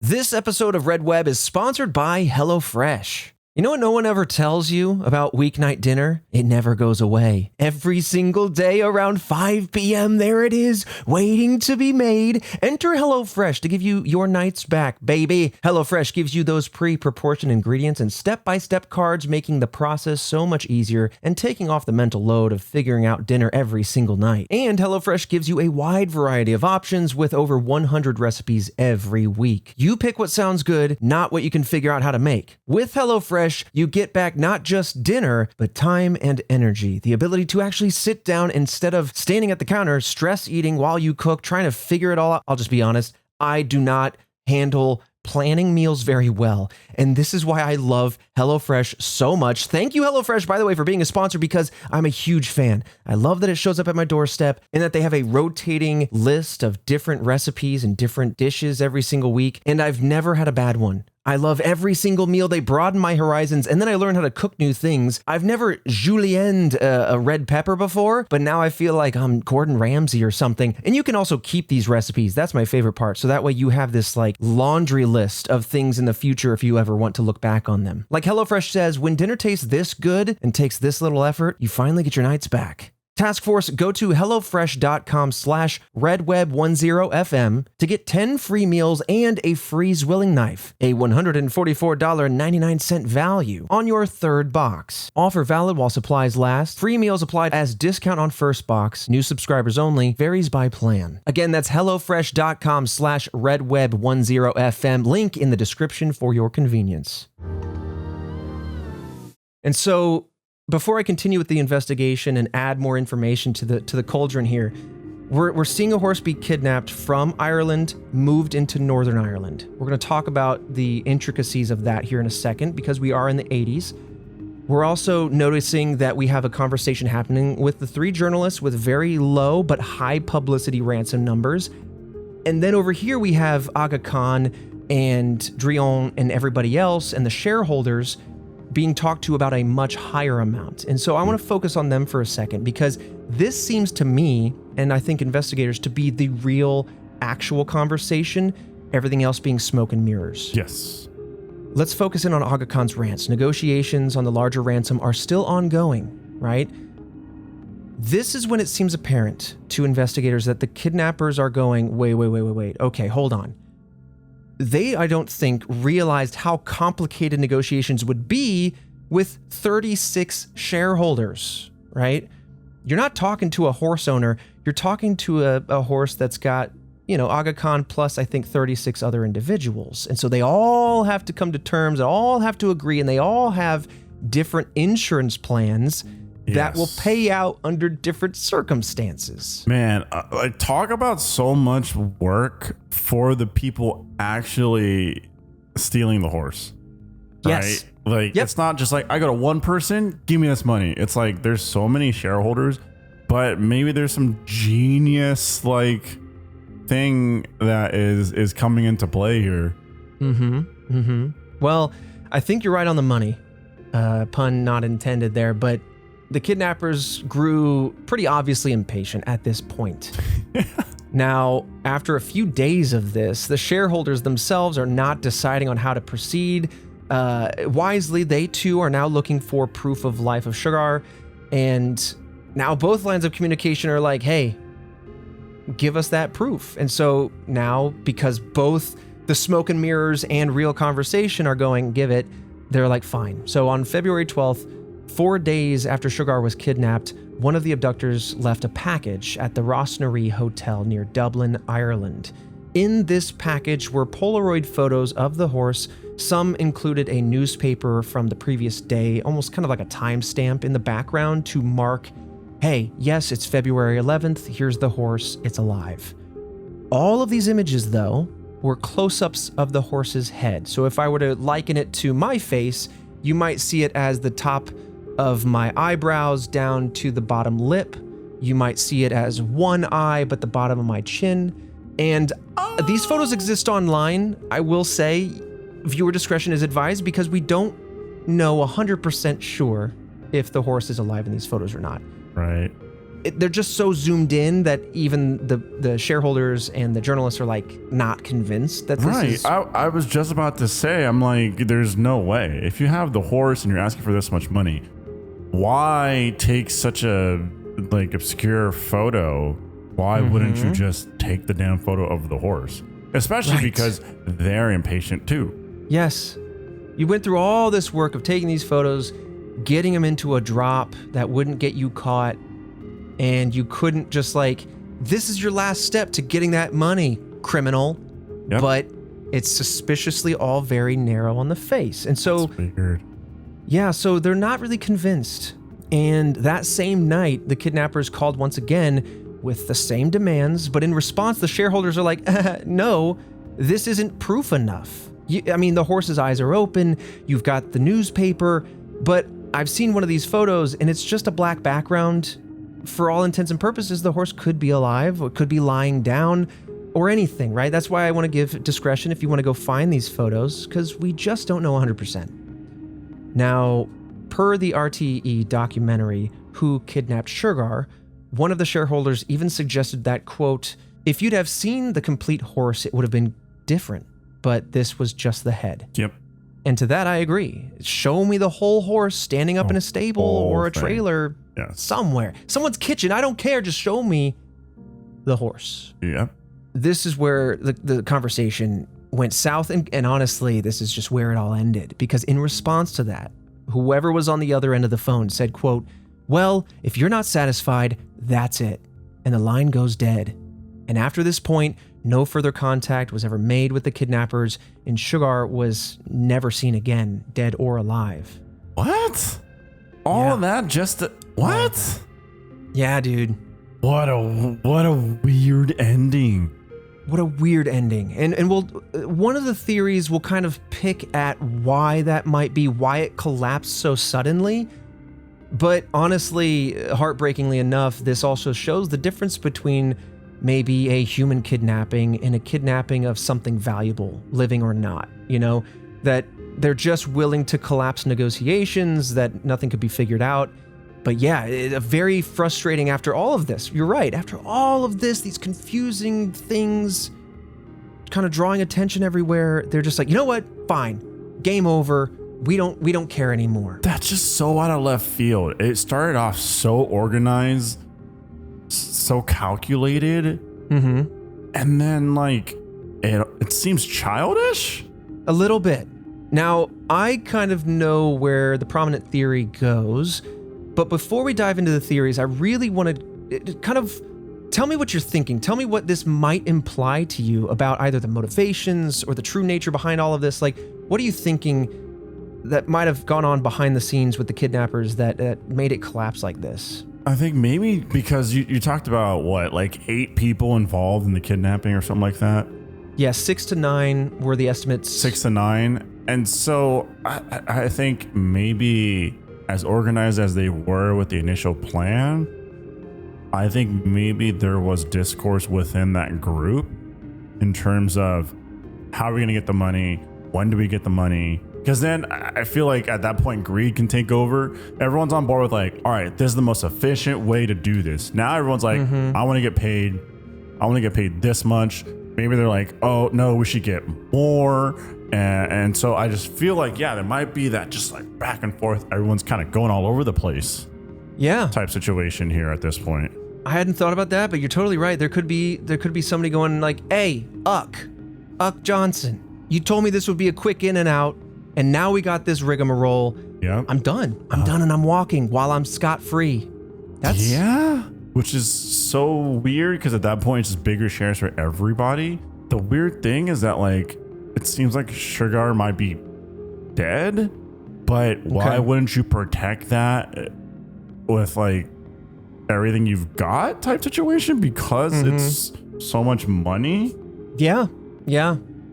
This episode of Red Web is sponsored by HelloFresh. You know what no one ever tells you about weeknight dinner? It never goes away. Every single day around 5 p.m., there it is, waiting to be made. Enter HelloFresh to give you your nights back, baby. HelloFresh gives you those pre-proportioned ingredients and step-by-step cards, making the process so much easier and taking off the mental load of figuring out dinner every single night. And HelloFresh gives you a wide variety of options with over 100 recipes every week. You pick what sounds good, not what you can figure out how to make. With HelloFresh, you get back not just dinner, but time and energy. The ability to actually sit down instead of standing at the counter, stress eating while you cook, trying to figure it all out. I'll just be honest, I do not handle planning meals very well. And this is why I love HelloFresh so much. Thank you, HelloFresh, by the way, for being a sponsor, because I'm a huge fan. I love that it shows up at my doorstep and that they have a rotating list of different recipes and different dishes every single week. And I've never had a bad one. I love every single meal. They broaden my horizons, and then I learn how to cook new things. I've never julienned a red pepper before, but now I feel like I'm Gordon Ramsay or something. And you can also keep these recipes. That's my favorite part. So that way you have this laundry list of things in the future if you ever want to look back on them. Like HelloFresh says, when dinner tastes this good and takes this little effort, you finally get your nights back. Task Force, go to HelloFresh.com/RedWeb10FM to get 10 free meals and a free Zwilling knife, a $144.99 value on your third box. Offer valid while supplies last. Free meals applied as discount on first box. New subscribers only. Varies by plan. Again, that's HelloFresh.com/RedWeb10FM. Link in the description for your convenience. And so, before I continue with the investigation and add more information to the cauldron here, we're seeing a horse be kidnapped from Ireland, moved into Northern Ireland. We're going to talk about the intricacies of that here in a second, because we are in the 80s. We're also noticing that we have a conversation happening with the three journalists with very low but high publicity ransom numbers. And then over here we have Aga Khan and Drion and everybody else and the shareholders being talked to about a much higher amount. And so I want to focus on them for a second, because this seems to me, and I think investigators, to be the real, actual conversation, everything else being smoke and mirrors. Yes. Let's focus in on Aga Khan's rants. Negotiations on the larger ransom are still ongoing, right? This is when it seems apparent to investigators that the kidnappers are going, wait. Okay, hold on. They, I don't think, realized how complicated negotiations would be with 36 shareholders, right? You're not talking to a horse owner. You're talking to a horse that's got, Aga Khan plus, I think, 36 other individuals. And so they all have to come to terms, they all have to agree, and they all have different insurance plans that will pay out under different circumstances. Man, like, talk about so much work for the people actually stealing the horse. Yes. Right? Like, it's not just like, I got a one person, give me this money. It's like, there's so many shareholders, but maybe there's some genius, like, thing that is coming into play here. Well, I think you're right on the money. Pun not intended there, but the kidnappers grew pretty obviously impatient at this point. Now, after a few days of this, the shareholders themselves are not deciding on how to proceed. Wisely, they too are now looking for proof of life of Shergar, and now both lines of communication are like, hey, give us that proof. And so now, because both the smoke and mirrors and real conversation are going, give it, they're like, fine. So on February 12th, 4 days after Shergar was kidnapped, one of the abductors left a package at the Rossnary Hotel near Dublin, Ireland. In this package were Polaroid photos of the horse. Some included a newspaper from the previous day, almost kind of like a timestamp in the background to mark, hey, yes, it's February 11th, here's the horse, it's alive. All of these images, though, were close-ups of the horse's head. So if I were to liken it to my face, you might see it as the top of my eyebrows down to the bottom lip. You might see it as one eye, but the bottom of my chin. And these photos exist online. I will say viewer discretion is advised, because we don't know 100% sure if the horse is alive in these photos or not. Right. They're just so zoomed in that even the shareholders and the journalists are like not convinced that this is... I was just about to say, I'm like, there's no way. If you have the horse and you're asking for this much money, why take such a obscure photo? Why wouldn't you just take the damn photo of the horse? Especially because they're impatient too. Yes. You went through all this work of taking these photos, getting them into a drop that wouldn't get you caught, and you couldn't just this is your last step to getting that money, criminal. Yep. But it's suspiciously all very narrow on the face. And so, that's weird. Yeah, so they're not really convinced. And that same night, the kidnappers called once again with the same demands, but in response, the shareholders are like, no, this isn't proof enough. The horse's eyes are open, you've got the newspaper, but I've seen one of these photos and it's just a black background. For all intents and purposes, the horse could be alive or could be lying down or anything, right? That's why I want to give discretion if you want to go find these photos, because we just don't know 100%. Now, per the RTE documentary, Who Kidnapped Shergar, one of the shareholders even suggested that, quote, if you'd have seen the complete horse, it would have been different, but this was just the head. Yep. And to that, I agree. Show me the whole horse standing up in a stable or a trailer somewhere. Someone's kitchen, I don't care, just show me the horse. Yep. This is where the conversation went south, and honestly, this is just where it all ended, because in response to that, whoever was on the other end of the phone said, quote, well, if you're not satisfied, that's it. And the line goes dead. And after this point, no further contact was ever made with the kidnappers, and Shergar was never seen again, dead or alive. What? All of that just to, what? Yeah, dude. What a weird ending. What a weird ending. And we'll, one of the theories will kind of pick at why that might be, why it collapsed so suddenly. But honestly, heartbreakingly enough, this also shows the difference between maybe a human kidnapping and a kidnapping of something valuable, living or not, that they're just willing to collapse negotiations, that nothing could be figured out. But yeah, very frustrating after all of this. You're right. After all of this, these confusing things kind of drawing attention everywhere, they're just like, you know what? Fine. Game over. We don't care anymore. That's just so out of left field. It started off so organized, so calculated. Mm-hmm. And then it seems childish. A little bit. Now, I kind of know where the prominent theory goes, but before we dive into the theories, I really want to kind of tell me what you're thinking. Tell me what this might imply to you about either the motivations or the true nature behind all of this. What are you thinking that might have gone on behind the scenes with the kidnappers that made it collapse like this? I think maybe because you talked about 8 people involved in the kidnapping or something like that? Yeah, 6 to 9 were the estimates. 6 to 9. And so I think maybe as organized as they were with the initial plan, I think maybe there was discourse within that group in terms of how are we going to get the money? When do we get the money? Because then I feel like at that point, greed can take over. Everyone's on board with all right, this is the most efficient way to do this. Now everyone's like, I want to get paid. I want to get paid this much. Maybe they're like, oh, no, we should get more. And so I just feel like, there might be that just back and forth. Everyone's kind of going all over the place. Yeah. Type situation here at this point. I hadn't thought about that, but you're totally right. There could be somebody going hey, Uck Johnson, you told me this would be a quick in and out, and now we got this rigmarole. Yeah. I'm done. I'm done, and I'm walking while I'm scot-free. Which is so weird because at that point it's just bigger shares for everybody. The weird thing is that it seems like Shergar might be dead, but why wouldn't you protect that with everything you've got type situation? Because it's so much money. Yeah.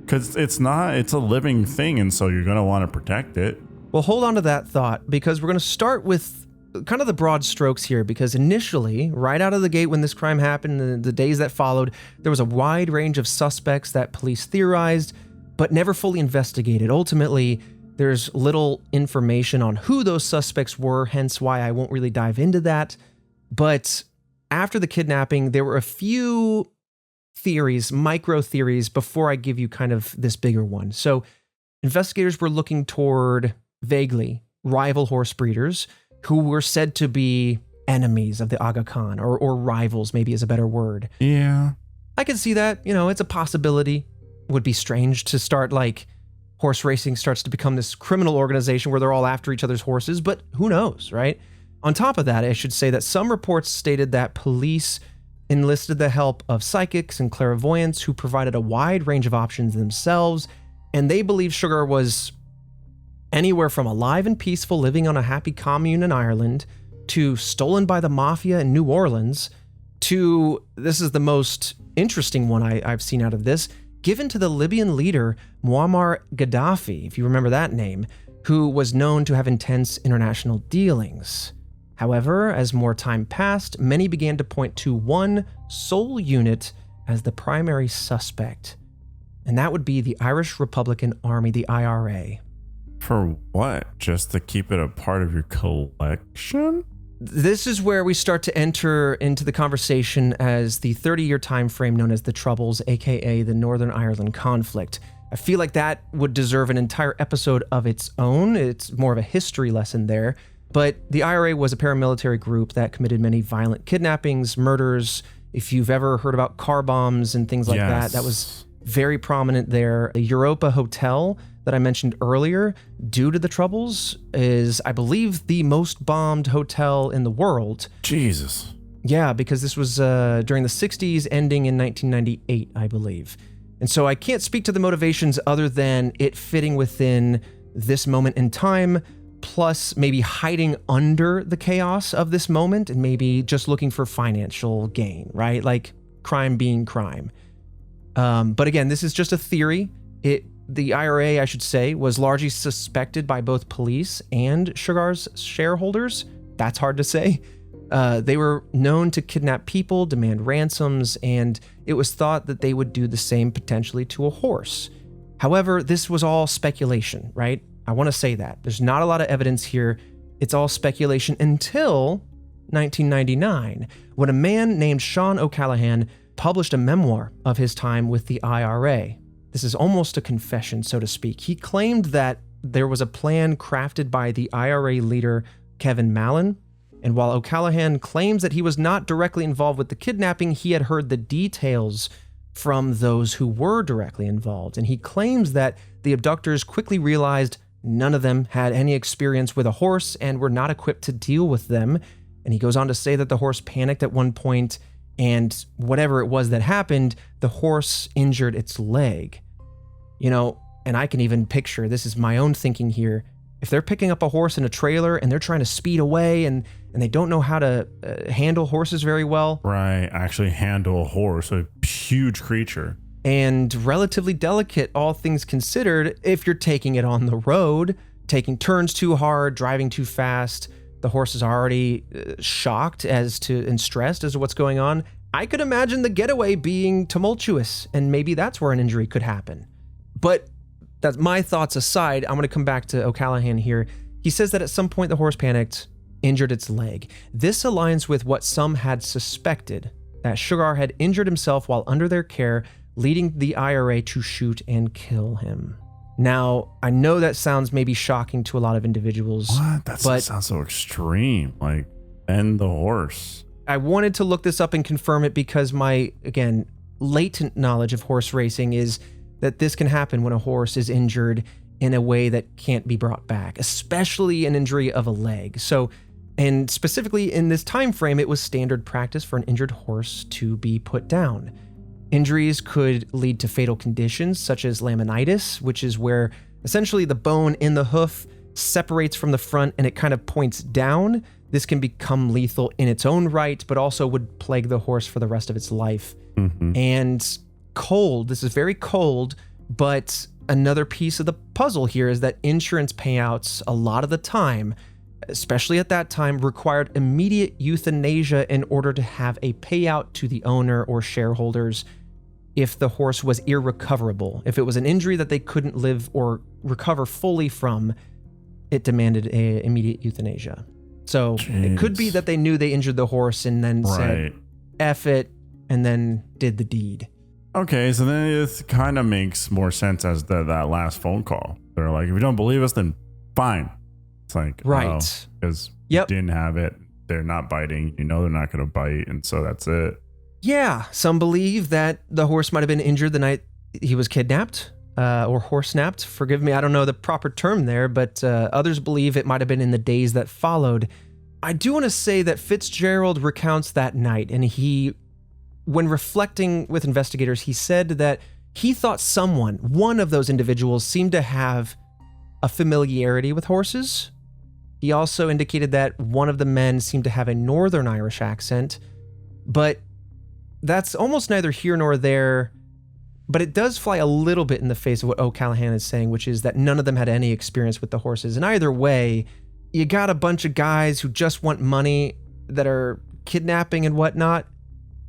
Because it's a living thing, and so you're going to want to protect it. Well, hold on to that thought, because we're going to start with kind of the broad strokes here, because initially, right out of the gate when this crime happened and the days that followed, there was a wide range of suspects that police theorized, but never fully investigated. Ultimately, there's little information on who those suspects were, hence why I won't really dive into that. But after the kidnapping, there were a few theories, micro theories, before I give you kind of this bigger one. So investigators were looking toward, vaguely, rival horse breeders who were said to be enemies of the Aga Khan, or rivals maybe is a better word. Yeah. I can see that, it's a possibility. It would be strange to start horse racing starts to become this criminal organization where they're all after each other's horses, but who knows, right? On top of that, I should say that some reports stated that police enlisted the help of psychics and clairvoyants who provided a wide range of options themselves, and they believe Shergar was anywhere from alive and peaceful living on a happy commune in Ireland, to stolen by the mafia in New Orleans, to, this is the most interesting one I've seen out of this, given to the Libyan leader Muammar Gaddafi, if you remember that name, who was known to have intense international dealings. However, as more time passed, many began to point to one sole unit as the primary suspect, and that would be the Irish Republican Army, the IRA. For what? Just to keep it a part of your collection? This is where we start to enter into the conversation as the 30-year time frame known as the Troubles, aka the Northern Ireland conflict. I feel like that would deserve an entire episode of its own. It's more of a history lesson there. But the IRA was a paramilitary group that committed many violent kidnappings, murders. If you've ever heard about car bombs and things like that was very prominent there. The Europa Hotel that I mentioned earlier, due to the Troubles, is, I believe, the most bombed hotel in the world. Jesus. Yeah, because this was during the 60s, ending in 1998, I believe. And so I can't speak to the motivations other than it fitting within this moment in time, plus maybe hiding under the chaos of this moment and maybe just looking for financial gain, right? Like crime being crime. But again, this is just a theory. The IRA, I should say, was largely suspected by both police and Shergar's shareholders. That's hard to say. They were known to kidnap people, demand ransoms, and it was thought that they would do the same potentially to a horse. However, this was all speculation, right? I want to say that. There's not a lot of evidence here. It's all speculation until 1999, when a man named Sean O'Callaghan published a memoir of his time with the IRA. This is almost a confession, so to speak. He claimed that there was a plan crafted by the IRA leader, Kevin Mallon, and while O'Callaghan claims that he was not directly involved with the kidnapping, he had heard the details from those who were directly involved. And he claims that the abductors quickly realized none of them had any experience with a horse and were not equipped to deal with them. And he goes on to say that the horse panicked at one point, and whatever it was that happened, the horse injured its leg. You know, and I can even picture, this is my own thinking here, if they're picking up a horse in a trailer and they're trying to speed away and they don't know how to handle horses very well. Right, actually handle a horse, a huge creature. And relatively delicate, all things considered, if you're taking it on the road, taking turns too hard, driving too fast, the horse is already shocked and stressed as to what's going on. I could imagine the getaway being tumultuous, and maybe that's where an injury could happen. But that's my thoughts aside. I'm going to come back to O'Callaghan here. He says that at some point the horse panicked, injured its leg. This aligns with what some had suspected, that Shergar had injured himself while under their care, leading the IRA to shoot and kill him. Now, I know that sounds maybe shocking to a lot of individuals. What? That sounds so extreme. Like, end the horse. I wanted to look this up and confirm it because my, again, latent knowledge of horse racing is that this can happen when a horse is injured in a way that can't be brought back, especially an injury of a leg. So, and specifically in this time frame, it was standard practice for an injured horse to be put down. Injuries could lead to fatal conditions such as laminitis, which is where essentially the bone in the hoof separates from the front and it kind of points down. This can become lethal in its own right, but also would plague the horse for the rest of its life. Mm-hmm. And cold, this is very cold, but another piece of the puzzle here is that insurance payouts a lot of the time, especially at that time, required immediate euthanasia in order to have a payout to the owner or shareholders if the horse was irrecoverable. If it was an injury that they couldn't live or recover fully from, it demanded a immediate euthanasia. So It could be that they knew they injured the horse and then said, F it, and then did the deed. Okay, so then it kind of makes more sense as that last phone call. They're like, if you don't believe us, then fine. It's like, right. Because you didn't have it. They're not biting. You know they're not going to bite. And so that's it. Yeah, some believe that the horse might have been injured the night he was kidnapped or horse snapped. Forgive me, I don't know the proper term there, but others believe it might have been in the days that followed. I do want to say that Fitzgerald recounts that night, and when reflecting with investigators, he said that he thought one of those individuals seemed to have a familiarity with horses. He also indicated that one of the men seemed to have a Northern Irish accent, but that's almost neither here nor there. But it does fly a little bit in the face of what O'Callaghan is saying, which is that none of them had any experience with the horses. And either way, you got a bunch of guys who just want money that are kidnapping and whatnot.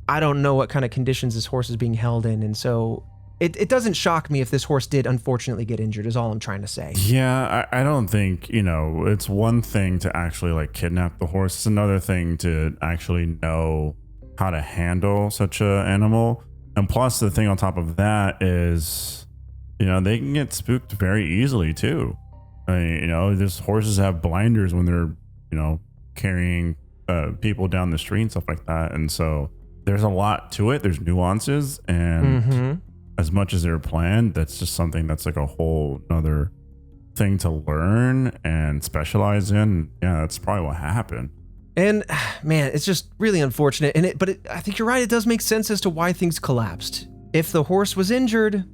I don't know what kind of conditions this horse is being held in. And so it doesn't shock me if this horse did unfortunately get injured, is all I'm trying to say. Yeah, I don't think, it's one thing to actually like kidnap the horse. It's another thing to actually know how to handle such an animal. And plus the thing on top of that is, they can get spooked very easily too. I mean, these horses have blinders when they're, carrying people down the street and stuff like that. And so there's a lot to it. There's nuances, and as much as they're planned, that's just something that's like a whole other thing to learn and specialize in. Yeah, that's probably what happened. And man, it's just really unfortunate. But I think you're right. It does make sense as to why things collapsed. If the horse was injured,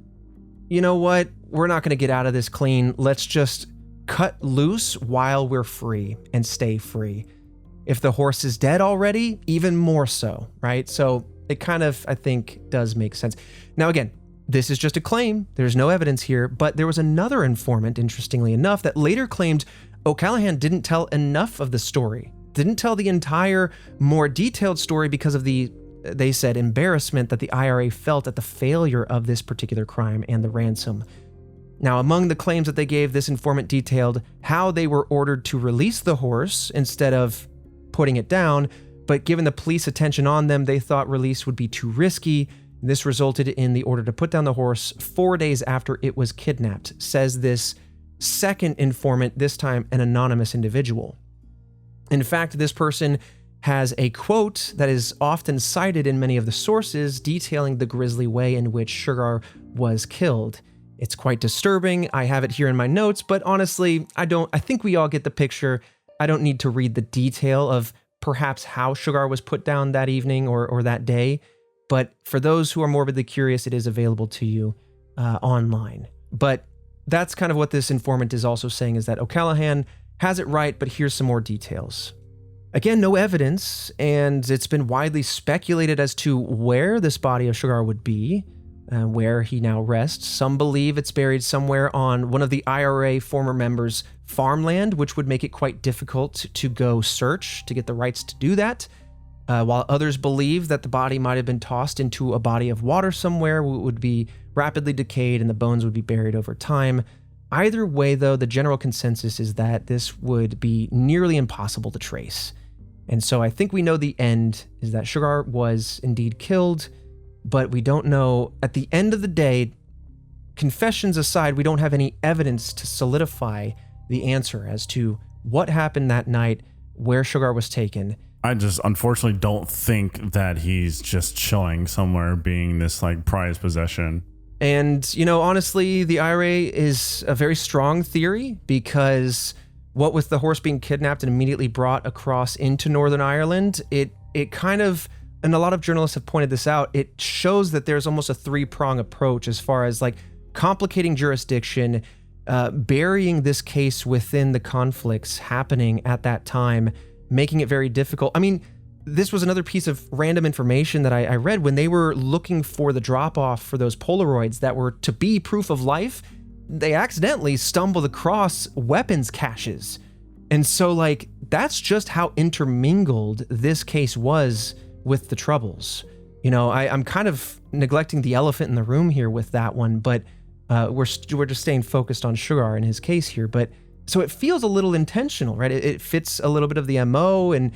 you know what? We're not going to get out of this clean. Let's just cut loose while we're free and stay free. If the horse is dead already, even more so, right? So it kind of, I think, does make sense. Now, again, this is just a claim. There's no evidence here, but there was another informant, interestingly enough, that later claimed O'Callaghan didn't tell enough of the story didn't tell the entire, more detailed story because of the, they said, embarrassment that the IRA felt at the failure of this particular crime and the ransom. Now, among the claims that they gave, this informant detailed how they were ordered to release the horse instead of putting it down, but given the police attention on them, they thought release would be too risky. This resulted in the order to put down the horse 4 days after it was kidnapped, says this second informant, this time an anonymous individual. In fact, this person has a quote that is often cited in many of the sources detailing the grisly way in which Shergar was killed. It's quite disturbing. I have it here in my notes, but honestly, I think we all get the picture. I don't need to read the detail of perhaps how Shergar was put down that evening or that day. But for those who are morbidly curious, it is available to you online. But that's kind of what this informant is also saying, is that O'Callaghan has it right, but here's some more details. Again, no evidence, and it's been widely speculated as to where this body of Shergar would be, where he now rests. Some believe it's buried somewhere on one of the IRA former members' farmland, which would make it quite difficult to go search to get the rights to do that. While others believe that the body might have been tossed into a body of water somewhere, would be rapidly decayed and the bones would be buried over time. Either way, though, the general consensus is that this would be nearly impossible to trace. And so I think we know the end is that Shergar was indeed killed, but we don't know, at the end of the day, confessions aside, we don't have any evidence to solidify the answer as to what happened that night, where Shergar was taken. I just unfortunately don't think that he's just chilling somewhere being this like prized possession. And, you know, honestly, the IRA is a very strong theory because what with the horse being kidnapped and immediately brought across into Northern Ireland, it kind of, and a lot of journalists have pointed this out, it shows that there's almost a three-prong approach as far as like complicating jurisdiction, burying this case within the conflicts happening at that time, making it very difficult. I mean, this was another piece of random information that I read when they were looking for the drop-off for those Polaroids that were to be proof of life. They accidentally stumbled across weapons caches. And so, like, that's just how intermingled this case was with the Troubles. You know, I'm kind of neglecting the elephant in the room here with that one, but we're just staying focused on Shergar and his case here. But so it feels a little intentional, right? It fits a little bit of the MO and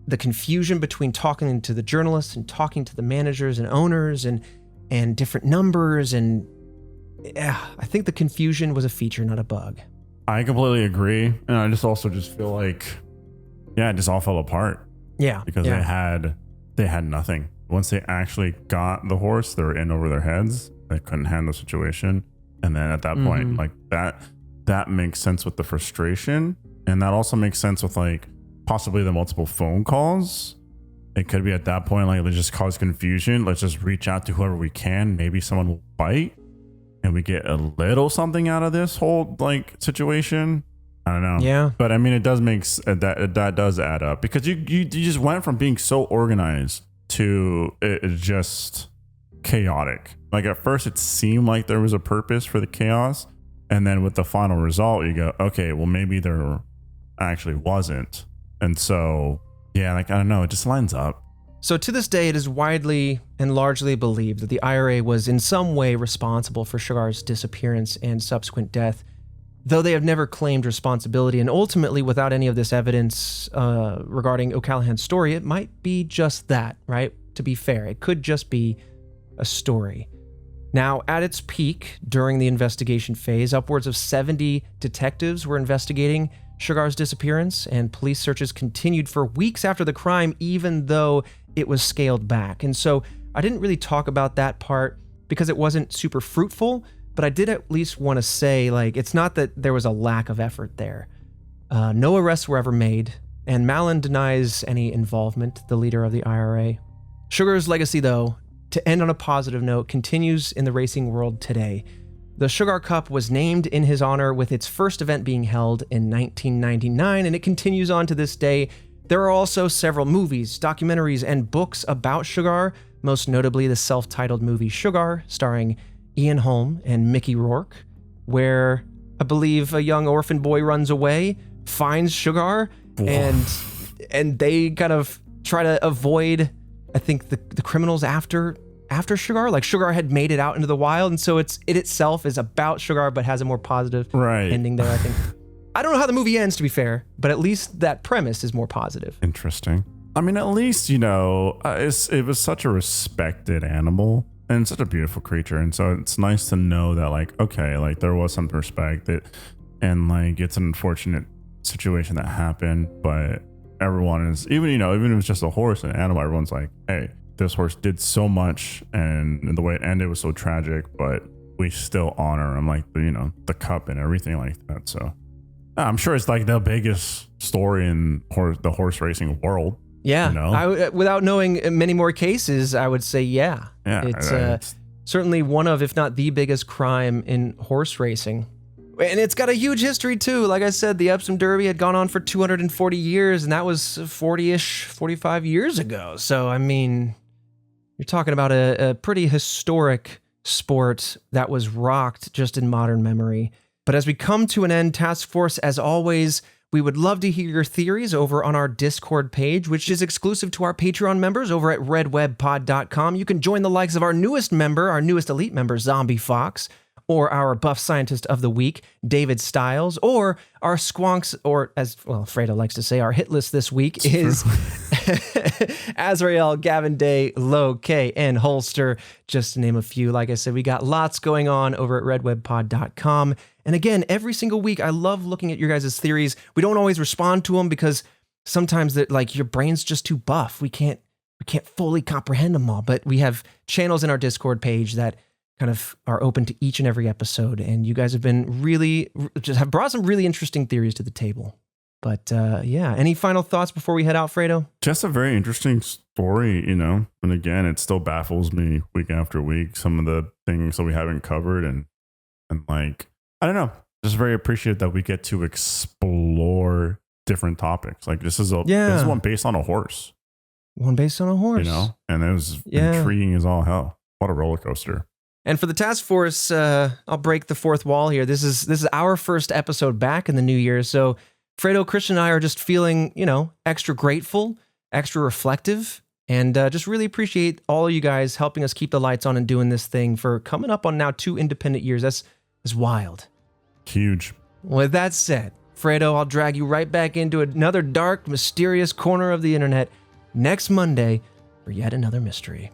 the confusion between talking to the journalists and talking to the managers and owners and different numbers. And yeah, I think the confusion was a feature, not a bug. I completely agree. And I just also just feel like, yeah, it just all fell apart. Yeah. Because they had nothing. Once they actually got the horse, they were in over their heads. They couldn't handle the situation. And then at that point, like that makes sense with the frustration. And that also makes sense with like possibly the multiple phone calls. It could be at that point, like, let's just cause confusion. Let's just reach out to whoever we can. Maybe someone will bite and we get a little something out of this whole like situation. I don't know. Yeah. But I mean, it does make that does add up because you just went from being so organized to it just chaotic. Like at first it seemed like there was a purpose for the chaos. And then with the final result, you go, okay, well, maybe there actually wasn't. And so, yeah, like, I don't know, it just lines up. So to this day, it is widely and largely believed that the IRA was in some way responsible for Shergar's disappearance and subsequent death, though they have never claimed responsibility. And ultimately, without any of this evidence regarding O'Callaghan's story, it might be just that, right? To be fair, it could just be a story. Now, at its peak, during the investigation phase, upwards of 70 detectives were investigating Shergar's disappearance, and police searches continued for weeks after the crime, even though it was scaled back. And so I didn't really talk about that part because it wasn't super fruitful, but I did at least want to say, like, it's not that there was a lack of effort there. No arrests were ever made, and Mallon denies any involvement, the leader of the IRA. Shergar's legacy, though, to end on a positive note, continues in the racing world today. The Shergar Cup was named in his honor, with its first event being held in 1999, and it continues on to this day. There are also several movies, documentaries, and books about Shergar, most notably the self-titled movie Shergar, starring Ian Holm and Mickey Rourke, where I believe a young orphan boy runs away, finds Shergar, and and they kind of try to avoid, I think, the criminals after Shergar. Like Shergar had made it out into the wild, and so it itself is about Shergar, but has a more positive ending there, I think. I don't know how the movie ends, to be fair, but at least that premise is more positive. Interesting. I mean, at least, you know, it was such a respected animal and such a beautiful creature. And so it's nice to know that, like, okay, like there was some respect and like it's an unfortunate situation that happened, but everyone is, even if it's just a horse and an animal, everyone's like, hey, this horse did so much and the way it ended was so tragic, but we still honor him, like, you know, the cup and everything like that. So I'm sure it's like the biggest story in the horse racing world. Yeah, you know? Without knowing many more cases, I would say it's certainly one of, if not the biggest crime in horse racing. And it's got a huge history too. Like I said, the Epsom Derby had gone on for 240 years, and that was 40-ish, 45 years ago. So, I mean, you're talking about a pretty historic sport that was rocked just in modern memory. But as we come to an end, Task Force, as always, we would love to hear your theories over on our Discord page, which is exclusive to our Patreon members over at redwebpod.com. You can join the likes of our newest elite member, Zombie Fox, or our Buff Scientist of the Week, David Stiles, or our squonks, or as, well, Fredo likes to say, our hit list this week is Azrael, Gavin Day, Low, K, and Holster, just to name a few. Like I said, we got lots going on over at redwebpod.com. And again, every single week, I love looking at your guys' theories. We don't always respond to them because sometimes like your brain's just too buff. We can't fully comprehend them all, but we have channels in our Discord page that kind of are open to each and every episode. And you guys have been have brought some really interesting theories to the table. But yeah, any final thoughts before we head out, Fredo? Just a very interesting story, you know, and again, it still baffles me week after week, some of the things that we haven't covered. And like, I don't know, just very appreciative that we get to explore different topics. Like this is one based on a horse. One based on a horse. You know, and it was intriguing as all hell. What a roller coaster. And for the Task Force, I'll break the fourth wall here. This is our first episode back in the new year. So Fredo, Christian, and I are just feeling, you know, extra grateful, extra reflective, and just really appreciate all of you guys helping us keep the lights on and doing this thing for coming up on now 2 independent years. That's wild. Huge. With that said, Fredo, I'll drag you right back into another dark, mysterious corner of the internet next Monday for yet another mystery.